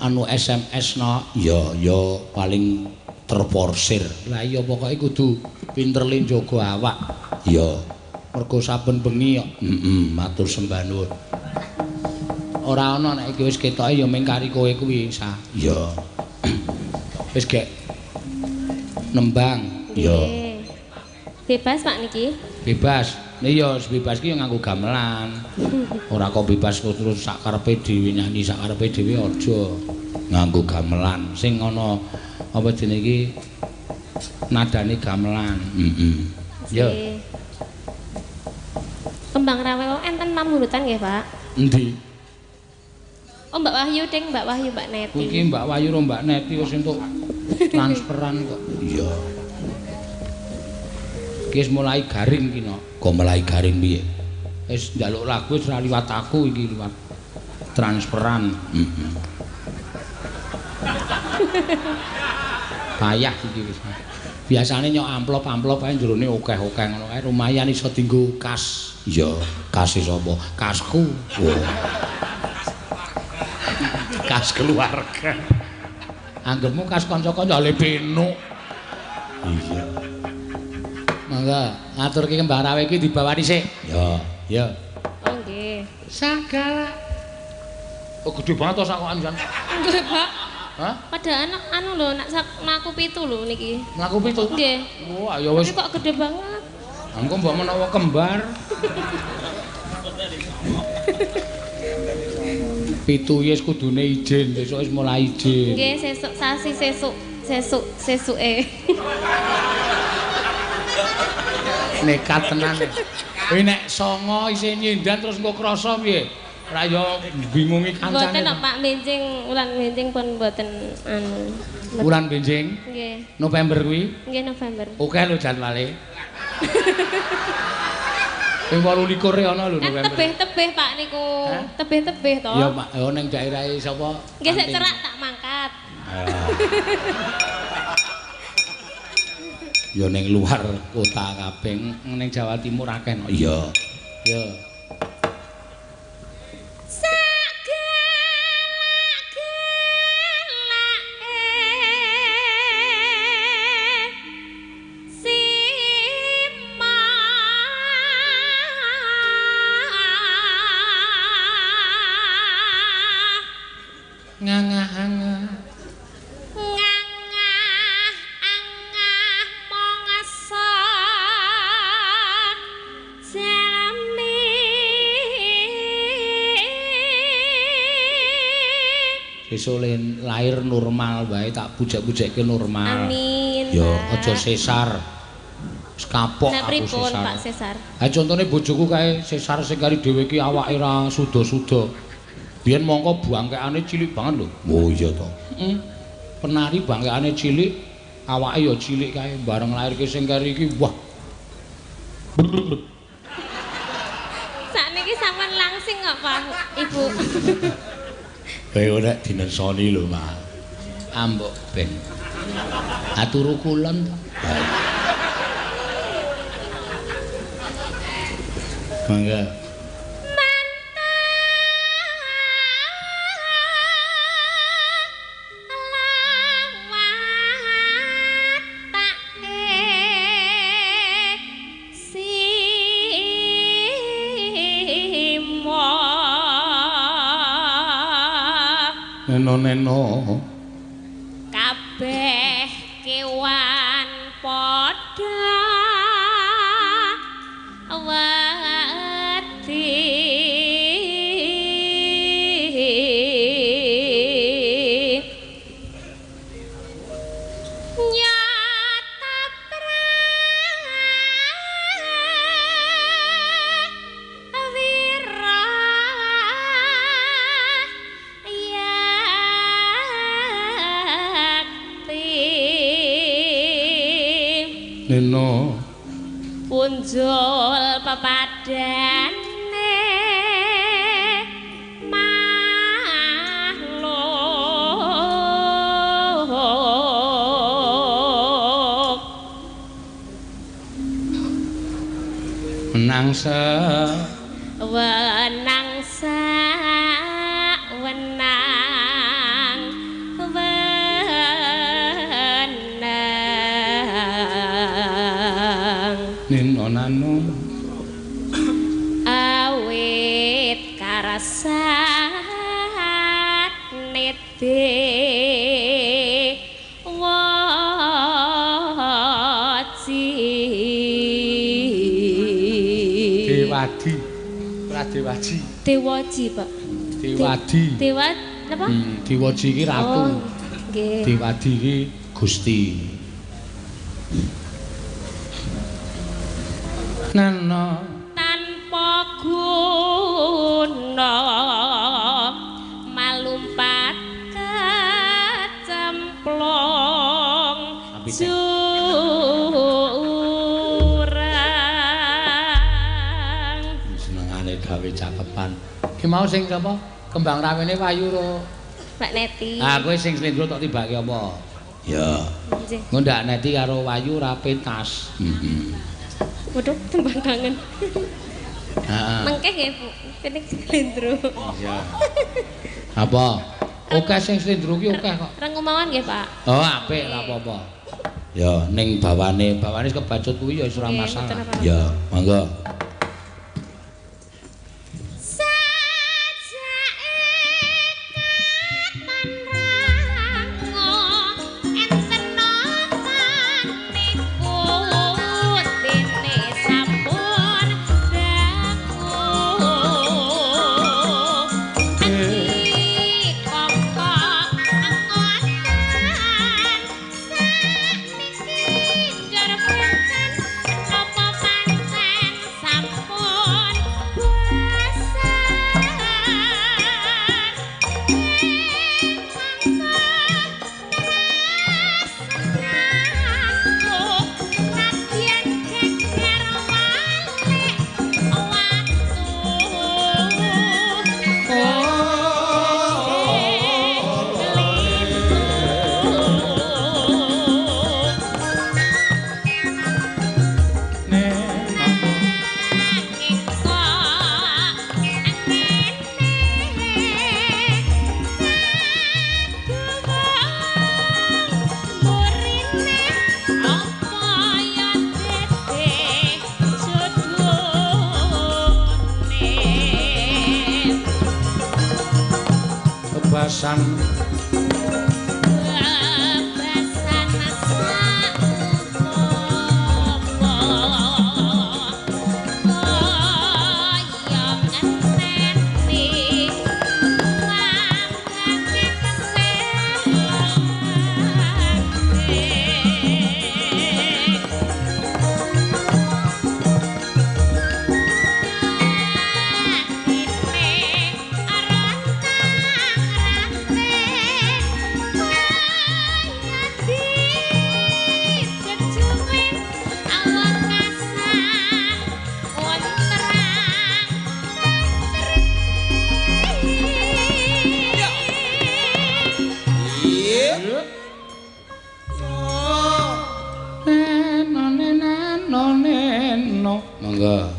anu SMS no. Ya paling terporsir. Lah iya pokoke kudu pinter le njaga awak. Ya. Mergo saben bengi kok. Matur sembah nuwun. Ora ana nek iki wis ketoke ya mengkari kowe kuwi sa. Ya. Wis gek nembang. Ya. Bebas Pak niki. Bebas. Nek ya bebas ki ya nganggo gamelan. Ora kok bebas terus sak karepe dhewe nyanyi sak karepe dhewe aja. Nganggo gamelan. Sing ana apa jenenge iki nadane gamelan. Ya. Kembang rawe enten pamurutan nggih, Pak? Endi? Oh Mbak Wahyu ding, Mbak Wahyu, Mbak Neti. Iki Mbak Wahyu karo Mbak Neti wis entuk transferan kok. Iya. Iki wis mulai garing ki no. Kok mulai garing piye? Wis njaluk lagu wis ora liwat aku iki liwat transferan. Payah iki wis. Biasane nyok amplop ae jerone akeh-akeh ngono kae lumayan iso dienggo kas. Iya, kasih sapa? Kasku. Oh. Kas keluarga. Anggepmu kas kanca-kanca le benuk. Iya. Mangga ngaturke Kembang Rawe iki dibawani sik. Ya, ya. Oh nggih. Sagala. Oh gede banget to sakokan jan. Nggih, Pak. Hah? Pada anak anu lho, nak mlaku 7 lho niki. Mlaku 7. Nggih. Wah, ya wis. Tapi kok gede banget. Engko mbok menawa kembar. 7 wis kudune ijin, besok wis mulai ijin. Nggih, sesuk sasi sesuke. Nekat tenan. Kuwi nek songo isih nyindan terus engko krasa piye? Ora ya bingungi kancane. Mboten Pak benjing, ulan benjing pun mboten anu. Wulan benjing? Nggih. November kuwi? Nggih November. Oke lho jadwale. Ping 28 ana lho Kan November. tebih-tebih Pak niku. Tebih-tebih to. Ya Pak, yo ning daerahe sapa? Nggih sik cerak tak mangkat. Ya ning luar kota kabeh ning Jawa Timur akeh. Iya. Ya. Ngangah-angah mongso jalmi sesuk lahir normal wae tak bujek-bujekke normal. amin Ya aja sesar. Wis kapok nah, aku pripun sesar. Pak Sesar Ha contone bojoku kae sesar sing kari dhewe iki awake ra suda-suda. Biyen mongko bangkekane cilik banget lho. Oh iya to. Penari bangkekane cilik, awake ya cilik kae bareng lairke sing kari iki wah. sakniki sampean langsing kok Pak Ibu Kowe ora dinesoni lho, Mas. Ambok ben. Aturu kulon to. Mangga. Neno kabeh kewan padha wedi nyata prawira neno punjul pepadane makhluk menang wenang wenang neno nano awit karasane Dewadi Pradewaji Dewaji Pak Dewadi Dewa napa Dewaji iki ratu oh nggih Dewadi iki Gusti neno tanpa guna malumpat kecemplung jurang senengane gawe cakepan ki mau sing apa Kembang Rawene payu ro Mbak Neti ah kowe sing slendro tok tibake apa Ya. Nggih. Ngundak neti karo Wayu ora pentas. Waduh, tembang kangen. Heeh. Mengke nggih, Bu. Kene slendro. Iya. Apa? Oke sing slendro ki oke kok. Rengumawan nggih, Pak. Oh, apik ora apa-apa. Ya, ning bawane kebacut kuwi ya wis ora masalah. Ya, monggo. Kebasan monggo. Aku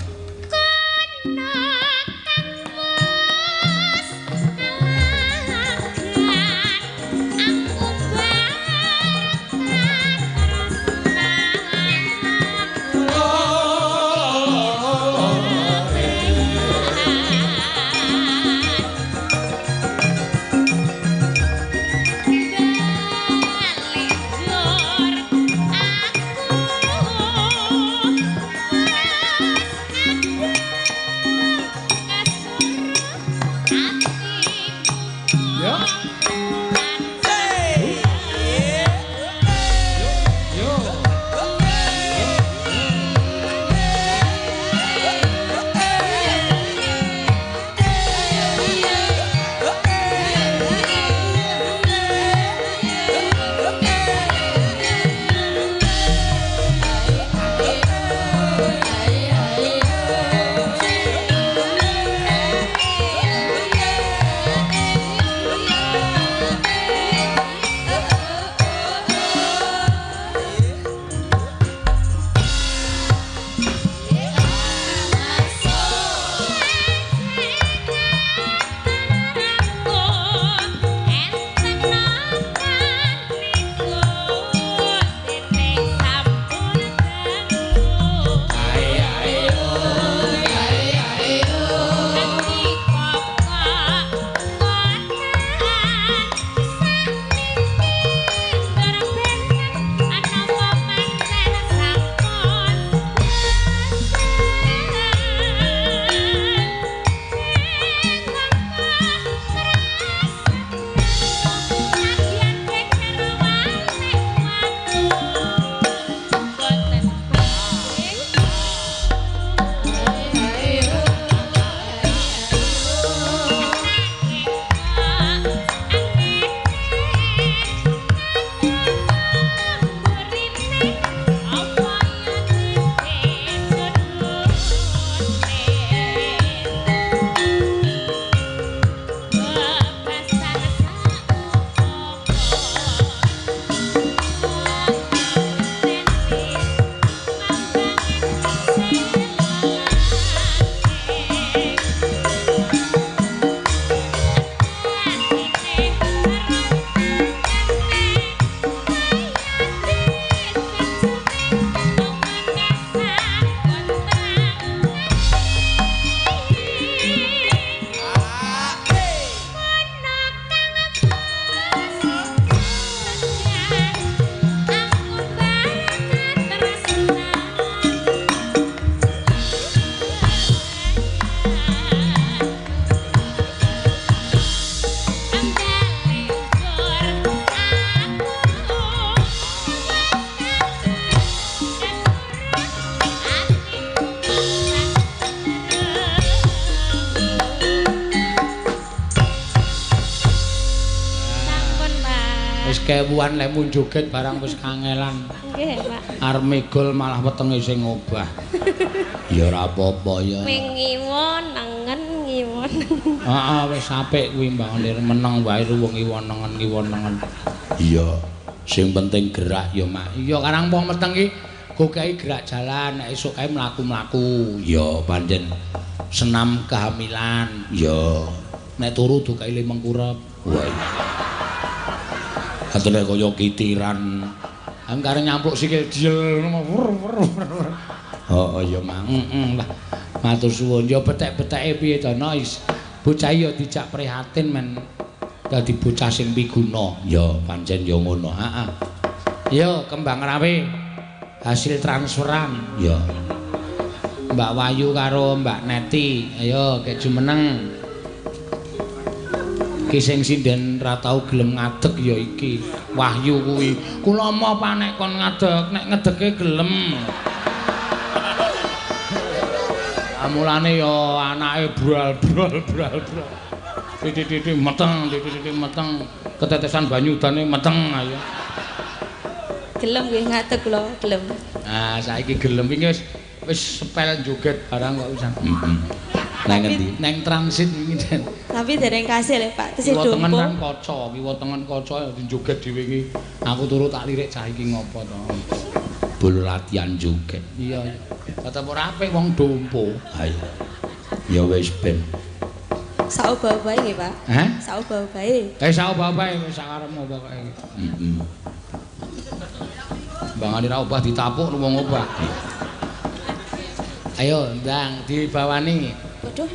1000-an lek mun joget barang wis kangelan. Nggih, Pak. Arep megol malah wetenge sing ngobah. Ya ora apa-apa ya. Ngiwonengen. Heeh, wis apik kuwi Mbak Ondir, meneng wae ruwung ngiwonengen. Iya, sing penting gerak ya, Mak. Iya, karang wong meteng iki gokehi gerak jalan, nek esuk kae mlaku-mlaku. Ya, pancen senam kehamilan. Ya, nek turu dukae mengkurep. Wah. Atene kaya kitiran. Angkare nyampluk sikil diel. Oh ya Mang. Lah matur suwun ya betek-beteke piye to Nois. Bocah ya dijak prihatin men dadi bocah sing piguna. Ya pancen ya ngono. Heeh. Ya kembang rawe hasil transferan. Ya. Mbak Wayu karo Mbak Neti. Ayo kek jumeneng. Ki sing sinden ra tau gelem ngadeg ya iki. Wahyu kuwi. Kula mau panek kon ngadeg, nek ngedege gelem. Mulane ya anake bral. Titik-titik meteng, ketetesan banyu udane meteng ayo. Gelem nggih ngadeg kula, gelem. Ah, saiki gelem iki wis sepel joget barang kok pisan. Nang ngendi? Nang transit wingi Den. Tapi dereng kasil ya, Pak. Tesih Kiwa tengen dompo. kan kaca, kiwa tengen kaca joget dhewe iki. Aku turu tak lirik cah iki ngopo to. Bol latihan joget. Iya. Tetep ora apik wong dompo. Ayo. Ya wis ben. Saubah bae nggih, Pak. Hah? Saubah bae. Saubah bae wis sakarepmu pokoke. Heeh. Bangane ra obah ditapuk wong obah. Ayo, Ndang dibawani. Waduh.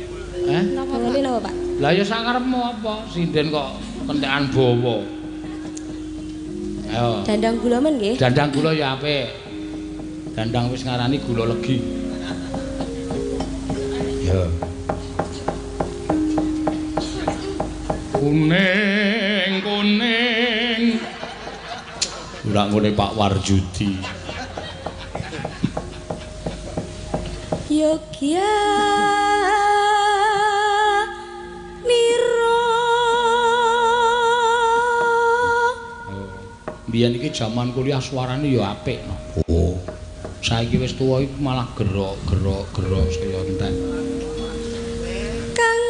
Hah? Bawani napa, Pak? Lah ya sakarepmu apa? Sinden kok kentekan bawa. Ayo. Dandang gula men nggih. Dandang gula ya apik. Dandang wis ngarani gula legi. Ya. Kuning. Ora ngene Pak Warjudi. Yogya Niro. Biyen iki jaman kuliah suarane ya apik no. Oh. Saiki wis tuwa iki malah gerok saya entek. Kang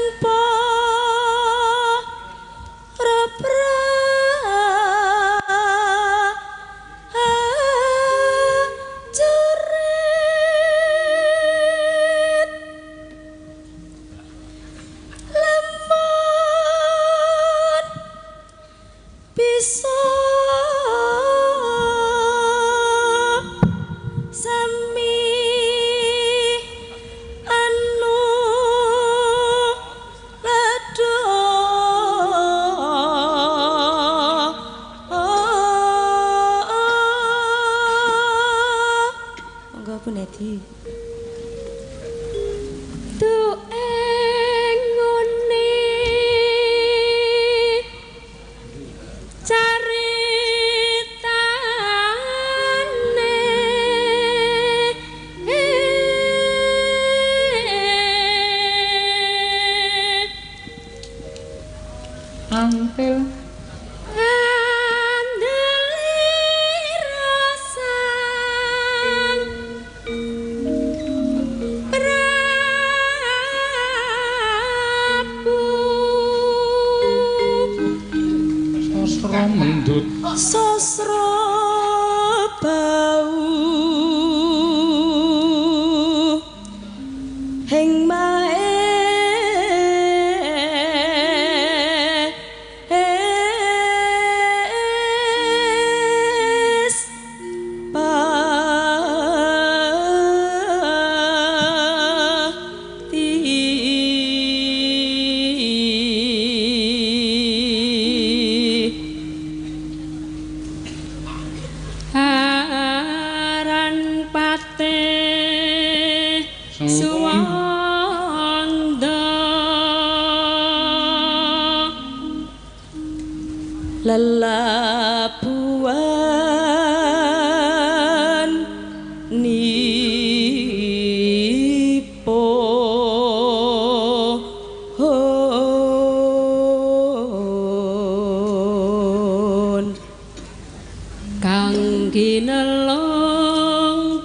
angginelong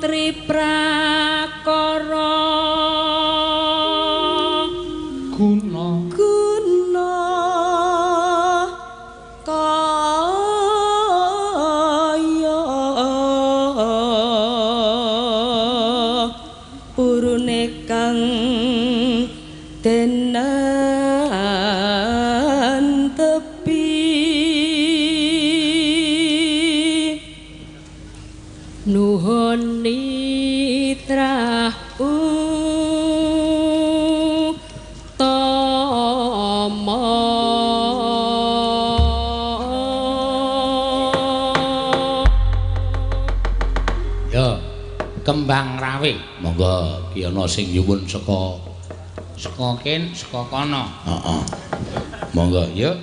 triprakara guna kaya purune kang tenan tepi nuhun nitra Kembang rawe monggo ki ana sing nyuwun saka ken saka kono. Heeh. Monggo yuk.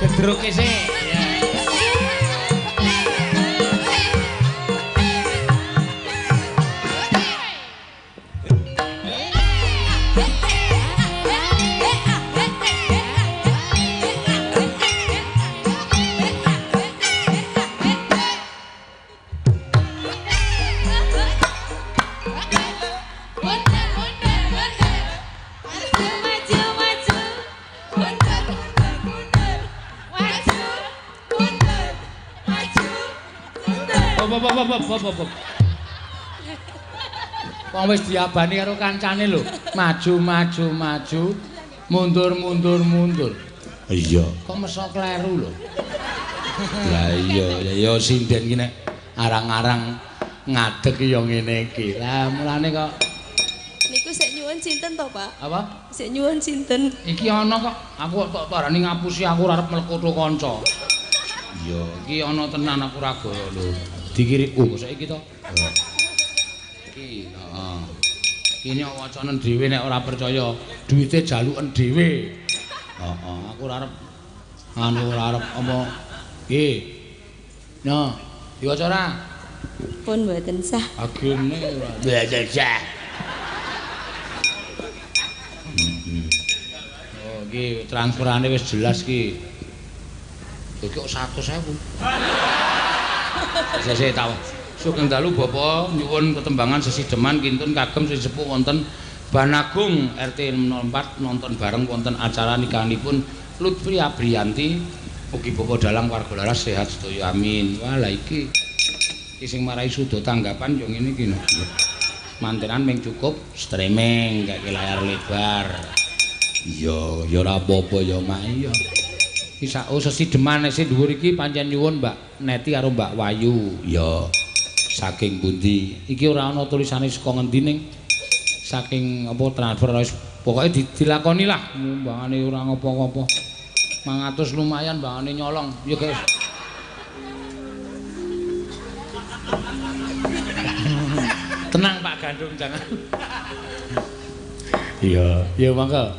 Gedruke sik. Wong wis diabani karo kancane lho. Maju maju maju, mundur mundur mundur. Iya. Kok meso kleru lho. Lah iya, ya sinden ki nek arang-arang ngadeg ya ngene iki. Lah mulane kok niku sik nyuwun sinten to, Pak? apa? Sik nyuwun sinten? Iki ana kok. Aku tok tarani ngapusi aku ora arep mlekutu kanca. Iya, iki ana tenan aku ora gaya lho. Dikirim saiki to. Iki, heeh. Iki nek wacanen dhewe nek ora percaya, duwite jaluken dhewe. Heeh, aku ora arep ora arep apa. Nggih. Nah, diwaca ora? Pun mboten sah. Agene ora. Mboten sah. Oh, iki transferane wis jelas ki. Iki kok 100.000. Sesuk tahu. Sugeng dalu Bapak nyuwun ketembangan sesideman kintun kagem sesepuh wonten Banagung RT 04 nonton bareng wonten acara nikahipun Lutfi Abriyanti ugi Bapak dalang warga laras sehat sedaya amin. Wah lah iki sing marai sudo tanggapan yo ngene iki. Mantenan ming cukup streaming gak layar lebar. Iya, ya ora apa-apa ya Mak iya. Iki sak sesideman sing dhuwur iki pancen nyuwun Mbak Neti karo Mbak Wayu. Ya. Saking pundi? Iki ora ana tulisane saka ngendi ning saking apa transfer wis pokoke dilakoni lah. Mbangane ora ngopo-ngopo. 500 lumayan mbangane nyolong. Ya guys. Tenang Pak Gandung jangan. Iya, ya mangga.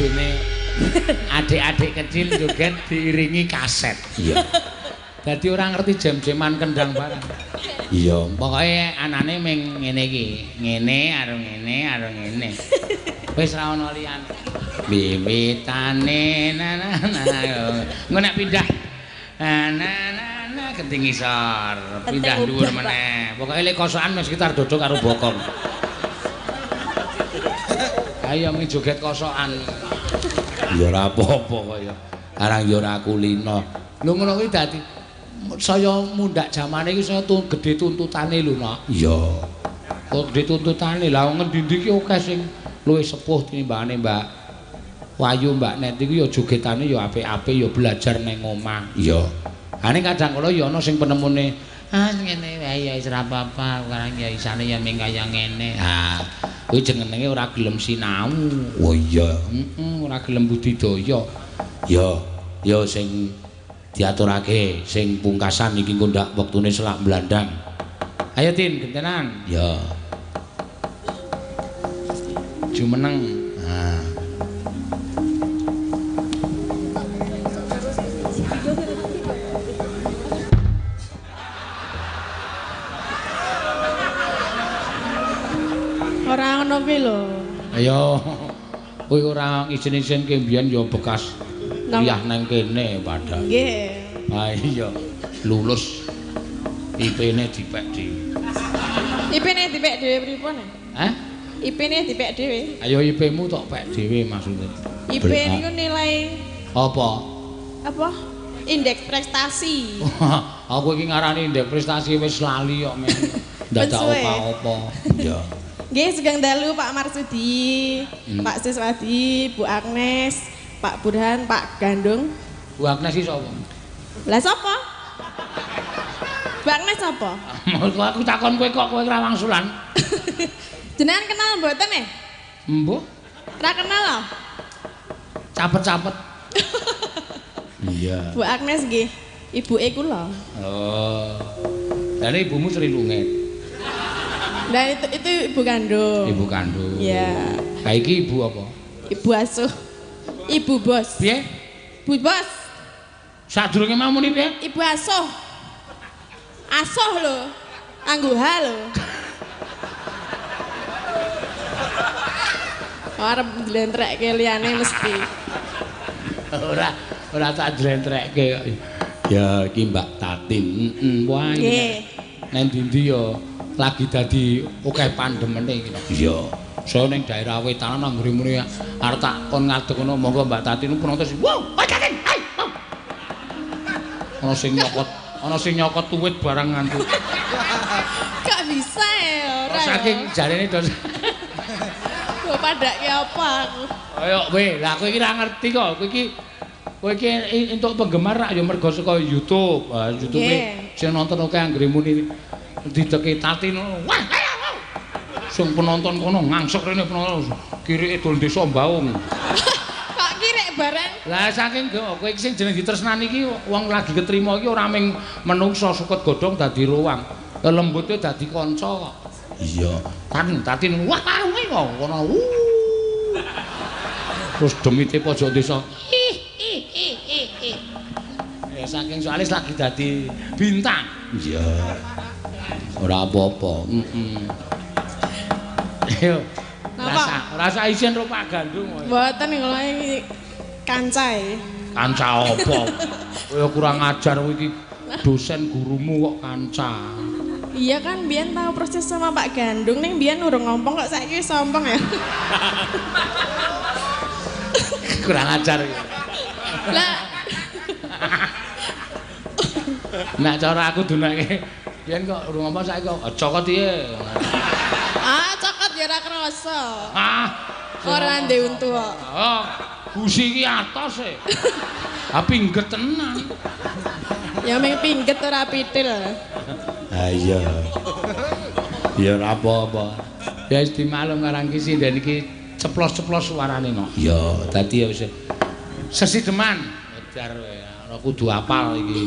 kudune adik-adik kecil joget diiringi kaset. Iya. Dadi ora ngerti jam-jaman kendang barang. Iya. Pokoke anane ming ngene iki, ngene karo ngene karo ngene. Wis ra ono liyane. Wiwitane engko nek pindah genting isor, pindah dhuwur meneh. Pokoke lek kosokan mesti sekitar dodok karo bokong. Ayo ming joget kosokan. Ya ora apa-apa kaya. Karang ya ora kulino. Lho ngono kuwi dadi saya mundak jamane iki saya gedhe tuntutane lho, Nok. Iya. Kok gedhe tuntutane. Lah ngendi-endi ki akeh sing luwih sepuh tinimbangane Mbak Wayu, Mbak Net iku ya jogetane ya apik-apik ya belajar nang omah. Iya. Ane kadang kala ya ana sing penemune ngene wae ya wis ora apa-apa, karang ya isane ya ming kaya ngene. Ha, kuwi jenenge ora gelem sinau. Oh iya. Ora gelem budidaya. Ya sing diaturake sing pungkasan iki engko ndak wektune selak blandang. Ayo Tin, gentenan. Ya. Jumeneng. Nah. Ora ngono kuwi lho. Ayo. Kowe ora izin-izin ke mbiyen ya bekas kuliah nang kene padahal. Nggih. Ha iya. Lulus IP-ne dipek dhewe. IP-ne dipek dhewe pripun? Hah? IP-ne dipek dhewe. Ayo IP-mu tok pek dhewe maksudnya. IP niku nilai Apa? apa? Indeks prestasi. Aku iki ngarani indeks prestasi wis lali kok men. Dadak Suwe. apa-apa. Ya. Nggih, sugeng dalu Pak Marsudi, Pak Siswadi, Bu Agnes, Pak Burhan, Pak Gandung. Bu Agnes iki sapa? Lah sapa? Bu Agnes sapa? Aku takon kowe kok kowe ora wangsulan. Jenengan kenal mboten eh? Embuh, Ora kenal lho. capet-capet. Iya. Bu Agnes nggih, ibuke kula. Oh. Lah ibumu Sri Lungit. Nah itu ibu kandung. Ibu kandung. Iya. Lah iki ibu apa? Ibu asuh. Ibu bos. Piye? Bu bos. Sadurunge mau muni piye? Ibu asuh. Asuh lho. Anggo H lho. Arep ndlentrekke liyane mesti. Ora tak jlentrekke kok. Ya iki Mbak Tatin. Wah. Nggih. Nang ndi ya lagi dadi akeh pandemene iki. Iya. Saya ning daerah wetanan anggere muni arep tak kon ngadeg ngono monggo Mbak Tatin penonton sing wow, Tatin. Hai. Ana sing nyokot tuwit barang nganti. Gak bisa ya ora. Saking jarene dos. Kok padake apa aku? Ayo kowe, lah kowe iki ra ngerti kok. Kowe iki entuk penggemar rak ya mergo saka YouTube. YouTube sing nonton akeh anggere muni dideke Tatin. Wah, ayo. Sing penonton kono ngangsek rene penonton kirike dol desa Baung. Kok kirek barang? Lah saking kowe iki sing jeneng ditresnani iki wong lagi ketrima iki ora mung menungso sukut godhong dadi ruwang. Lembute dadi kanca kok. Iya. Tatin wah karunge kok kono. Terus demite pojok desa. Ya saking soalé lagi dadi bintang. Iya. Ora apa-apa. Yo. Napa? Rasa isin ro Pak Gandung. Mboten kula iki kancae. Kanca apa? Kowe kurang ajar kowe iki dosen gurumu kok kanca. Iya kan biyen tahu proses sama Pak Gandung ning biyen urung ngompong kok saiki wis sompong ya. Kurang ajar iki. Lah Nek cara aku dunake biyen kok urung ngompong saiki kok cokot piye. cokot ya ora krasa. Ora Ora ndek untu kok. Oh, gusi iki atos e. Pingget tenan. Ya ming pingget ora pitil. Ha iya. Ya ora apa-apa. Ya wis dimaklum karang iki sinden iki ceplos-ceplos suarane no. Ya, Dadi ya wis sesideman. Jar ora kudu apal iki.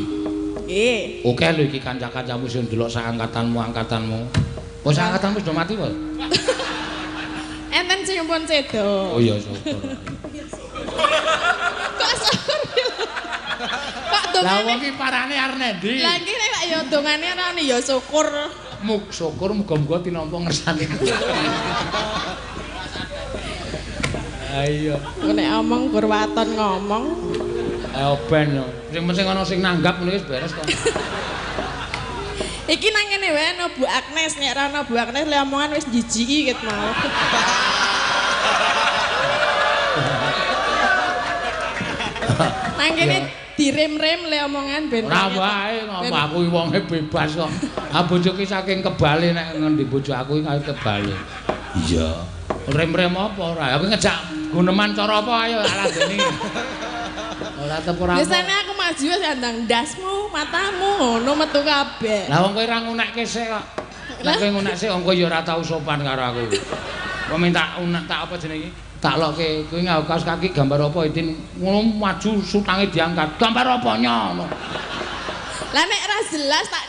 Nggih. Oke lho iki kanca-kancamu sing ndelok sak angkatanmu. Wis angkatanmu sudah mati wae. Enten sing pun sedo. Oh iya syukur. Kok syukur. Kok Lah dongane. wong iki parane arep nendi? Lah iki nek ya dongane ana ya syukur. Syukur muga-muga tinampa ngersane. Ayo. Nek omong gur waton ngomong. Ayo ben yo. Sing penting ana sing nanggap ngene wis beres kok. Iki nang kene wae ana Bu Agnes, nek ora ana Bu Agnes le omongan wis jijiki ket mau. Nang kene direm-rem le omongan ben. Ora wae ngomong aku wonge bebas kok. Ah bojoku saking kebale nek ngendi bojo aku iki kebale. Iya. Rem-rem apa ora? Aku ngejak guneman cara apa ayo aladene. Ora tepur apa. Biasane aku maju wis andang ndasmu, matamu ngono metu kabeh. Lah wong kowe ora ngunekke sik kok. Nek kowe ngunek sik wong kowe ya ora tau sopan karo aku. Kok minta unek tak apa jenenge iki? Tak lokke kowe nggawa kaos kaki gambar apa Idin ngono maju sutange diangkat. Gambar apa nyono. Lah nek ora jelas tak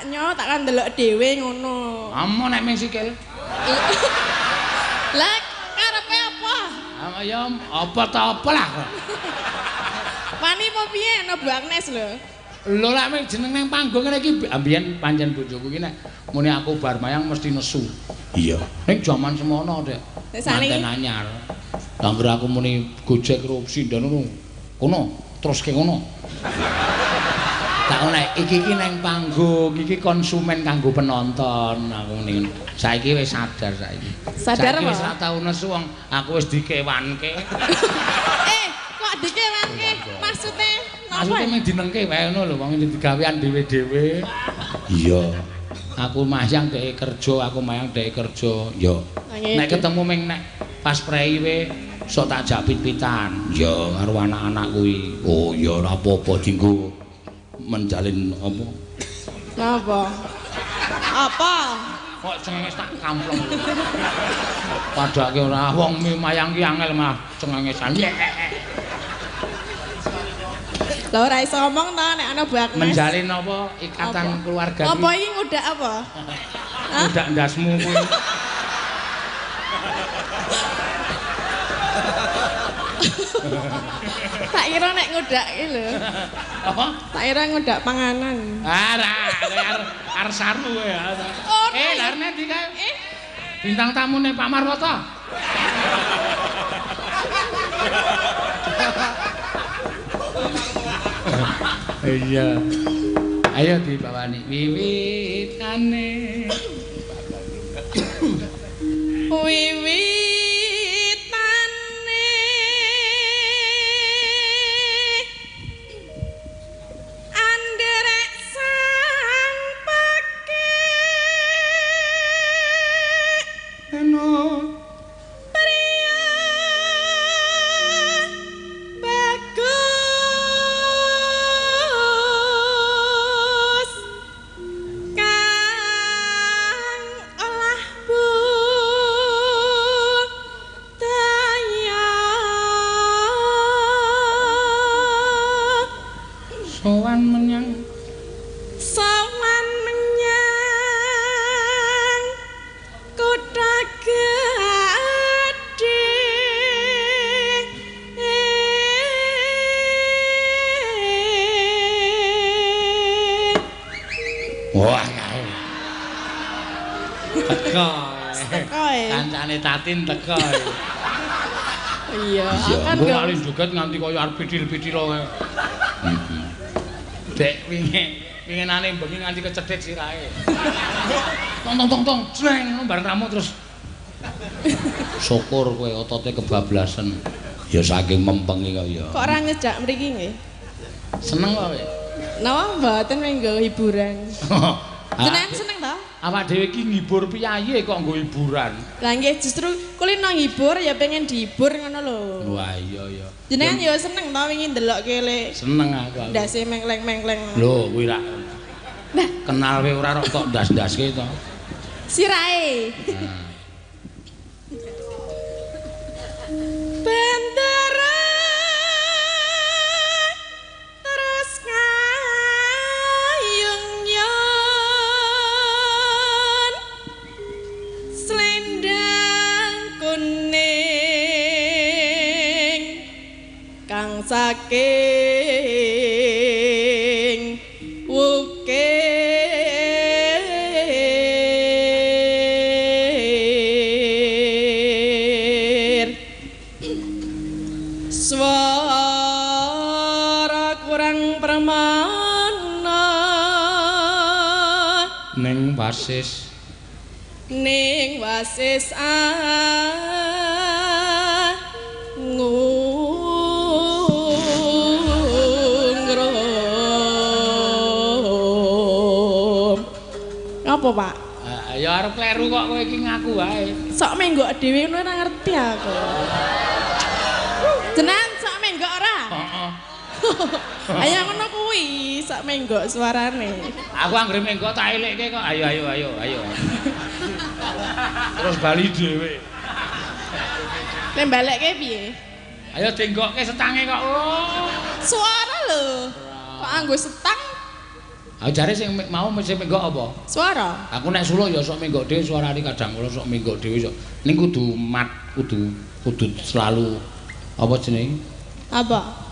nyo tak kan ndelok dhewe ngono. Amo nek ming sikil. Lah karepe apa? Ya apa ta apa lah. Wani apa piye ana Bu Agnes lho. Lho lak ming jeneng nang panggung ngene iki ambiyen pancen bojoku iki nek muni aku bar mayang mesti nesu. Iya. Ning jaman semono Dek. Manten anyar. Lah anggere aku muni gojek karo sindan ngono. Kono terus ke ngono. Tak nek iki nang panggung iki konsumen kanggo penonton aku muni. Saiki wis sadar saiki. Sadar wis ora tau nesu wong aku wis dikewanke. Kok dikewanke? Maksude napa? Maksudnya mung dinengke wae ngono lho wong digawean dhewe-dhewe. Iya. Aku mayang dhek kerja, aku mayang dhek kerja. Ya. Nek ketemu ming nek pas prei we sok tak jak pit-pitan. Ya karo anak-anak kuwi. Oh ya ora apa-apa dienggo menjalin apa? Napa? Apa? Kok cengenge tak kamplong. Padake ora wong mayang ki angel malah cengengesan. Lah ora iso ngomong ta nek ana Bu Agnes. Menjalin apa ikatan keluarga iki? Apa iki ngudak apa? Ngudak ndasmu kuwi. Tak kira nek ngudak iki lho. Apa? Tak kira ngudak panganan. Ora, arep saru ya. Lah nanti kae. Bintang tamune Pak Marwata. Iya. Ayo dibawani wiwitane. Wiwitane anderek sang pake Eno pria bagus kang olah budaya sowan menyang sowan menyang kutha gedhe wah kae. Teko. koe Kancane Tatin teko. iya kan Aku lali joget nganti kaya arep pitil-pitil kae. Dek winginane bengi nganti kecedhit sirahe. Tong jreng ngono bareng ramu terus. Syukur kowe otote kebablasan. Ya saking mempengi kok ya. kok ora ngejak mriki nggih Seneng kok kowe. nawa mboten menggo hiburan jenengan seneng ta Awak dhewe iki ngibur piyayi kok nggo hiburan. lah nggih justru kulino ngibur ya pengen dihibur ngono lho Wah iya ya. jenengan ya seneng ta wingi ndelokke le Seneng aku. ndase mengkleng-mengkleng Lho kuwi rak. Kenal kowe ora kok ndas-ndaske to. sirahe bendera terus ngayung-yung selendang kuning ning wasis ngungrum. Apa, Pak? Ya arep kleru kok kowe iki ngaku wae. Sok menggok dhewe ngono ora ngerti aku. Jenengan sok menggok ora? Heeh. Ayo ngono kuwi, sok menggok suarane. Aku anggere menggok tak elikke kok. Ayo. Terus bali dhewe. Nek balekke piye? Ayo denggokke setange kok. Oh. Suara lho. Kok anggo setang? Ayo jare sing mau mesti menggok apa? Suara. Aku nek suluk ya sok menggok dhewe suarane kadang kula sok menggok dhewe sok. Ning kudu kudu selalu apa jenenge? Apa?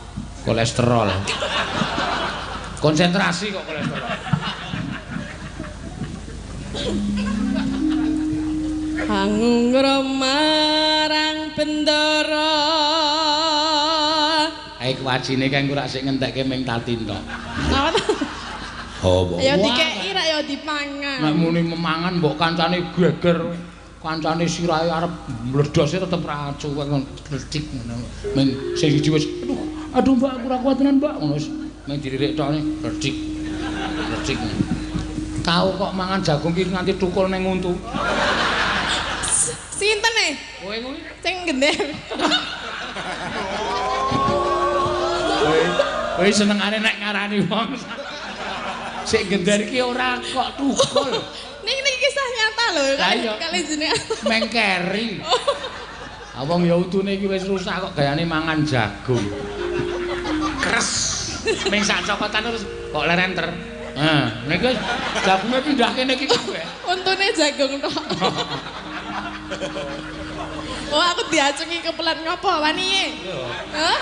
Kolesterol. Konsentrasi kok kolesterol. Angungrum marang bendara. Ae wajine kan ora sik ngentekke ming tatin tok. Napa to? Oh, Ya dikeki rak ya dipangan. Nek muni memangan mbok kancane geger, kancane sirahe arep mledhose tetep ra cuwek glecik ngono. Ming sing siji wis aduh Mbak aku ora kuat tenan Mbak ngono wis ming diririk tok glecik. Glecik. Tahu kok mangan jagung iki nganti tukul ning untu. Sinten e? Kowe kuwi Sing gender. kowe senengane nek ngarani wong. Sik gender iki ora kok tukul. Niki kisah nyata lho kali jenengan. Mengkeri. Awong ya utune iki wis rusak kok gayane mangan jagung. Kres. Ning sak cokotan terus kok lerenter. Niki jagunge pindah kene iki kabeh. Untune jagung tok. Oh, aku diacungi kepelan ngopo wani e? Hah?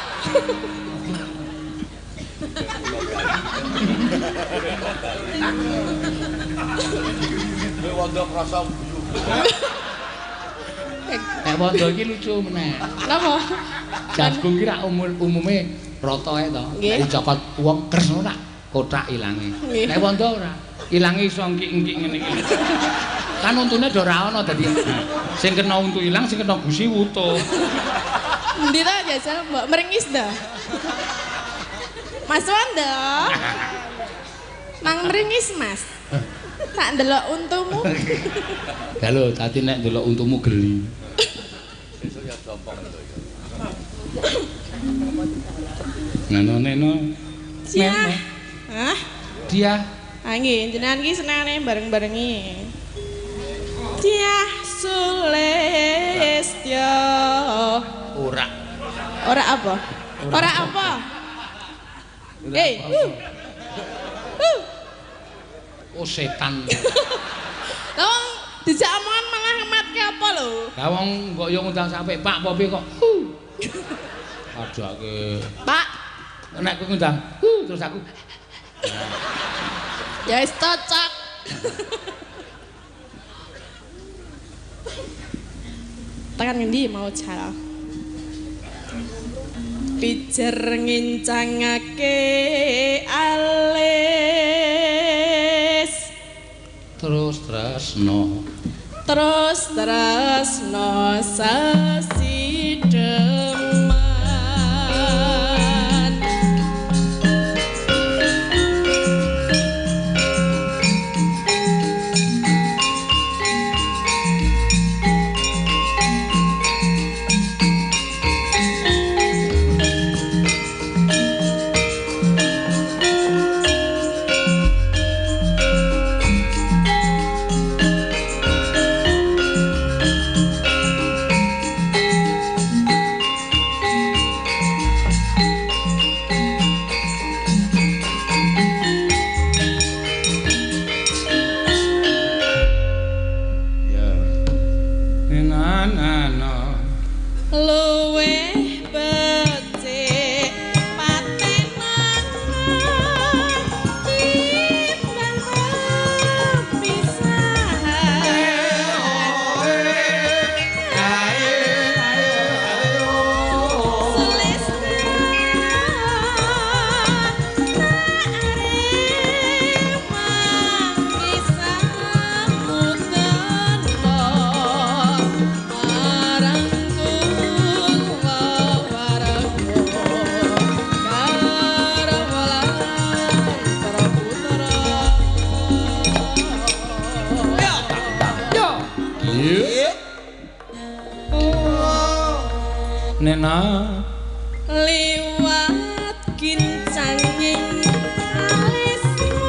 Wondo krasa guyu. Nek wondo iki lucu meneh. Napa? Jagung ki rak umume rata ae to. Nek dicokot wong kres ngono tak kotak ilange. Nek wondo ora. Ilange iso engkik-engkik ngene iki. Kan untune do ora ana dadi sing kena untu ilang sing kena gusi wutuh. Endi ta jajal mbok meringis dah. Mas Wanda. Nang meringis, Mas. Tak ndelok untumu. Ya lho, tadi nek ndelok untumu geli. Besok ya gampang to iki. Neno. Cia. Hah? Dia Nggih, jenengan iki senengane bareng-barengi. Cia Sulestyo. ora. Ora apa? Ora apa? Hei. Oh setan. Tong dijak omongan malah ngematke apa lho? Lah wong kok yo ngundang sampe Pak Popi kok. Adake. Pak, Nek kowe ngundang, terus aku. ya wis cocok. Tekan ngendi mau jal? Pijer ngincangake alis. Terus tresno. Terus tresno sasideman. Nena liwat kincanging alismu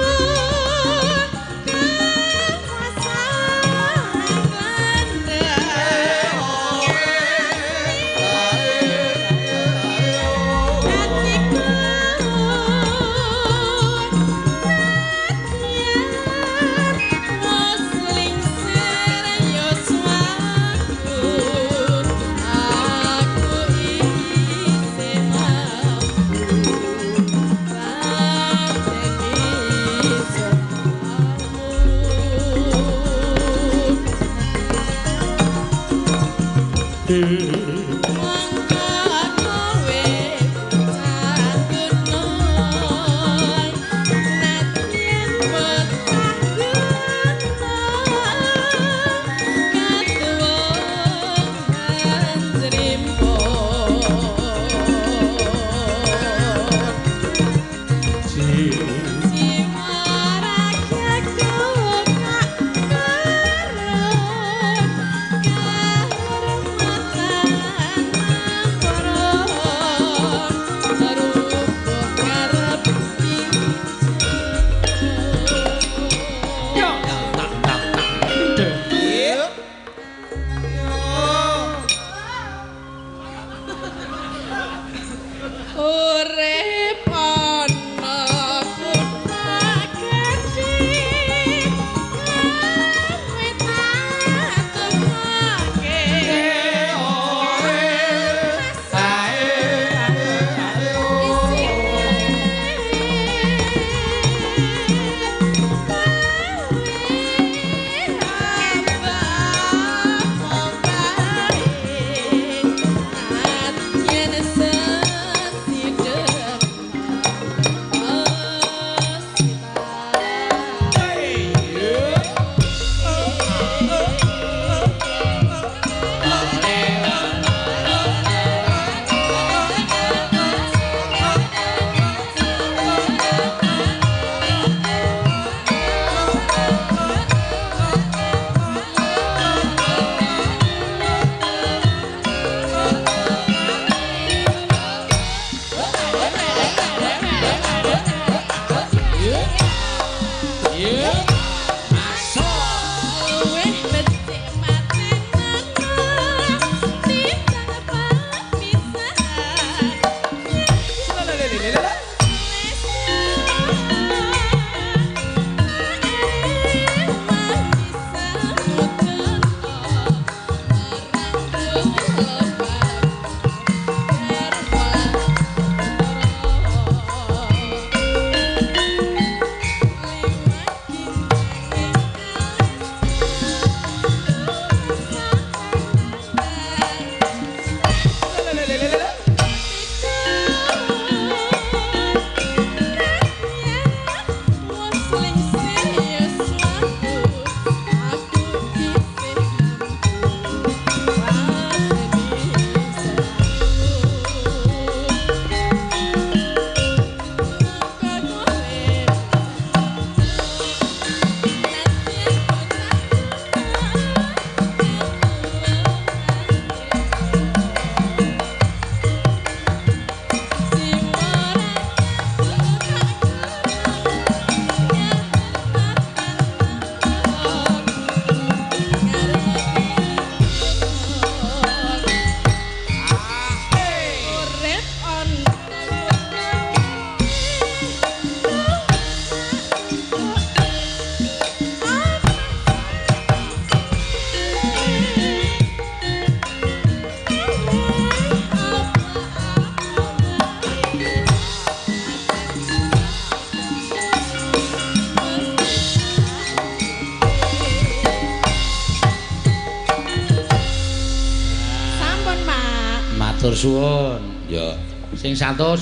Matur suwun. Ya. Sing 100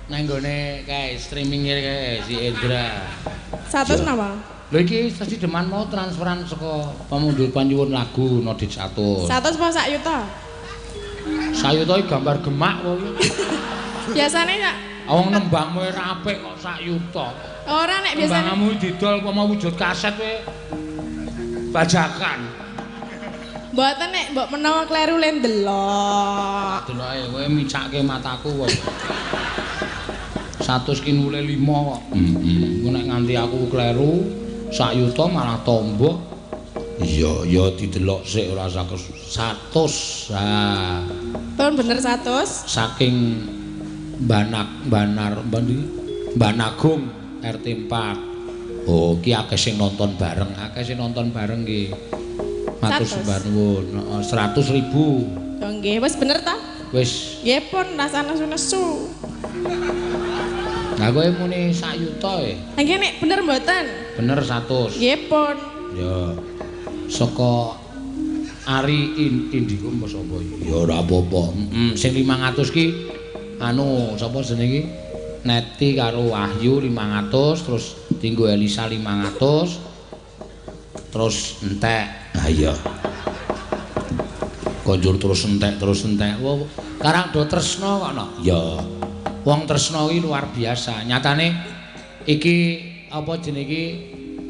nang nggone kae streaming kae si Indra. 100 napa? Lho iki sesi deman mau transferan saka pamundhut panyuwun lagu Nodit 100. 100 apa sak yuta? Sayuta iki gambar gemak kok iki. Biasane sak Wong nembangmu ora apik kok sak yuta. ora nek biasane. Nembangmu didol kok mau wujud kaset kowe bajakan. Mboten nek mbok menawa kleru le ndelok. Deloke kowe micake mataku kok. 100 ki nule 5 kok. Heeh. Nek nganti aku kleru sak yuta malah tombok. Iya, ya didelok sik ora usah 100. Ha. Pun bener 100. Saking Banagung RT 4. Oh, ki akeh sing nonton bareng, ki. Matur sembah nuwun. 100.000. Oh nggih, wis bener ta? Wis. Nggih pun rasa nesu-nesu. Lah kowe muni sak yuta e. Nggih nek bener mboten? Bener 100. Nggih pun. Ya. Saka Ari Indigo apa sapa iki? Ya ora apa-apa. Sing 500 ki anu sapa jenenge iki? Neti karo Wahyu 500, terus tinggo Elisa 500. Terus entek. Ha iya. Konjur terus entek. Wah, karang do tresno kok no. Ya. Wong tresno iki luar biasa. Nyatane iki apa jenenge iki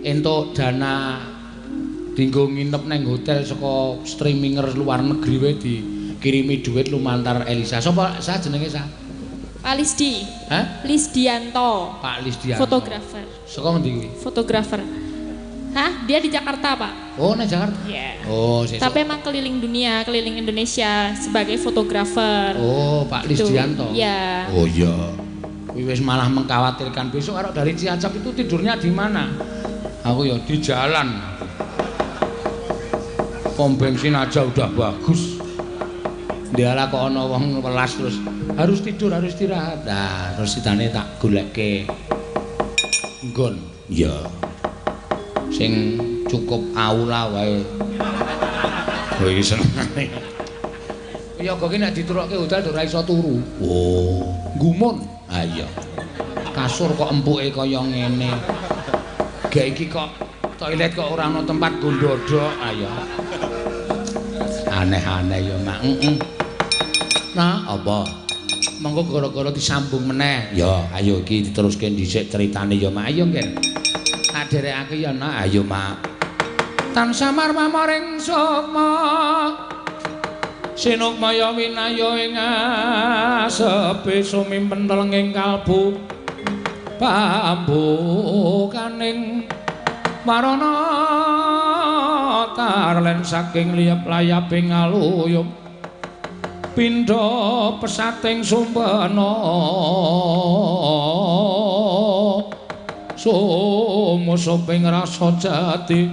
entuk dana dinggo nginep neng hotel saka streaminger luar negeri wae dikirimi dhuwit lumantar Elisa. Sapa sa jenenge sa? Pak Lisdi. Hah? Lisdianto. Pak Lisdianto. Fotografer. Saka ngendi kuwi? Fotografer. Hah? Dia di Jakarta, Pak. Oh, nang Jakarta. Iya. Oh, sesuk. Tapi emang keliling dunia, keliling Indonesia sebagai fotografer. Oh, Pak Lisdianto. Iya. Oh iya. Kuwi wis malah mengkhawatirkan besok kalau dari Cilacap itu tidurnya di mana? Aku ya di jalan. Pom bensin aja udah bagus. Dialah kok ana wong welas terus harus tidur, harus istirahat. Nah, terus ditane tak golekke nggon. Iya. Sing cukup aula wae. Kowe iki senengane. Ya kok nek diturukke hotel ora iso turu. Oh, gumun. Ah iya. Kasur kok empuke kaya ngene. Gek iki kok toilet kok ora ana tempat gondodok. Ah iya. Aneh-aneh ya, Mak. Nah, apa? Mengko gara-gara disambung meneh. Ya, ayo iki diteruske dhisik critane ya, Mak. Ayo, Ngen. Tak derekake ya, Nak. Ayo, Mak. Tansah marmaring sukma sinukmaya winaya ing asepe sumimpen telenging kalbu pambukaning marana tarlen saking liyep layaping aluyup pindha pesating sumpena sumusuping rasa jati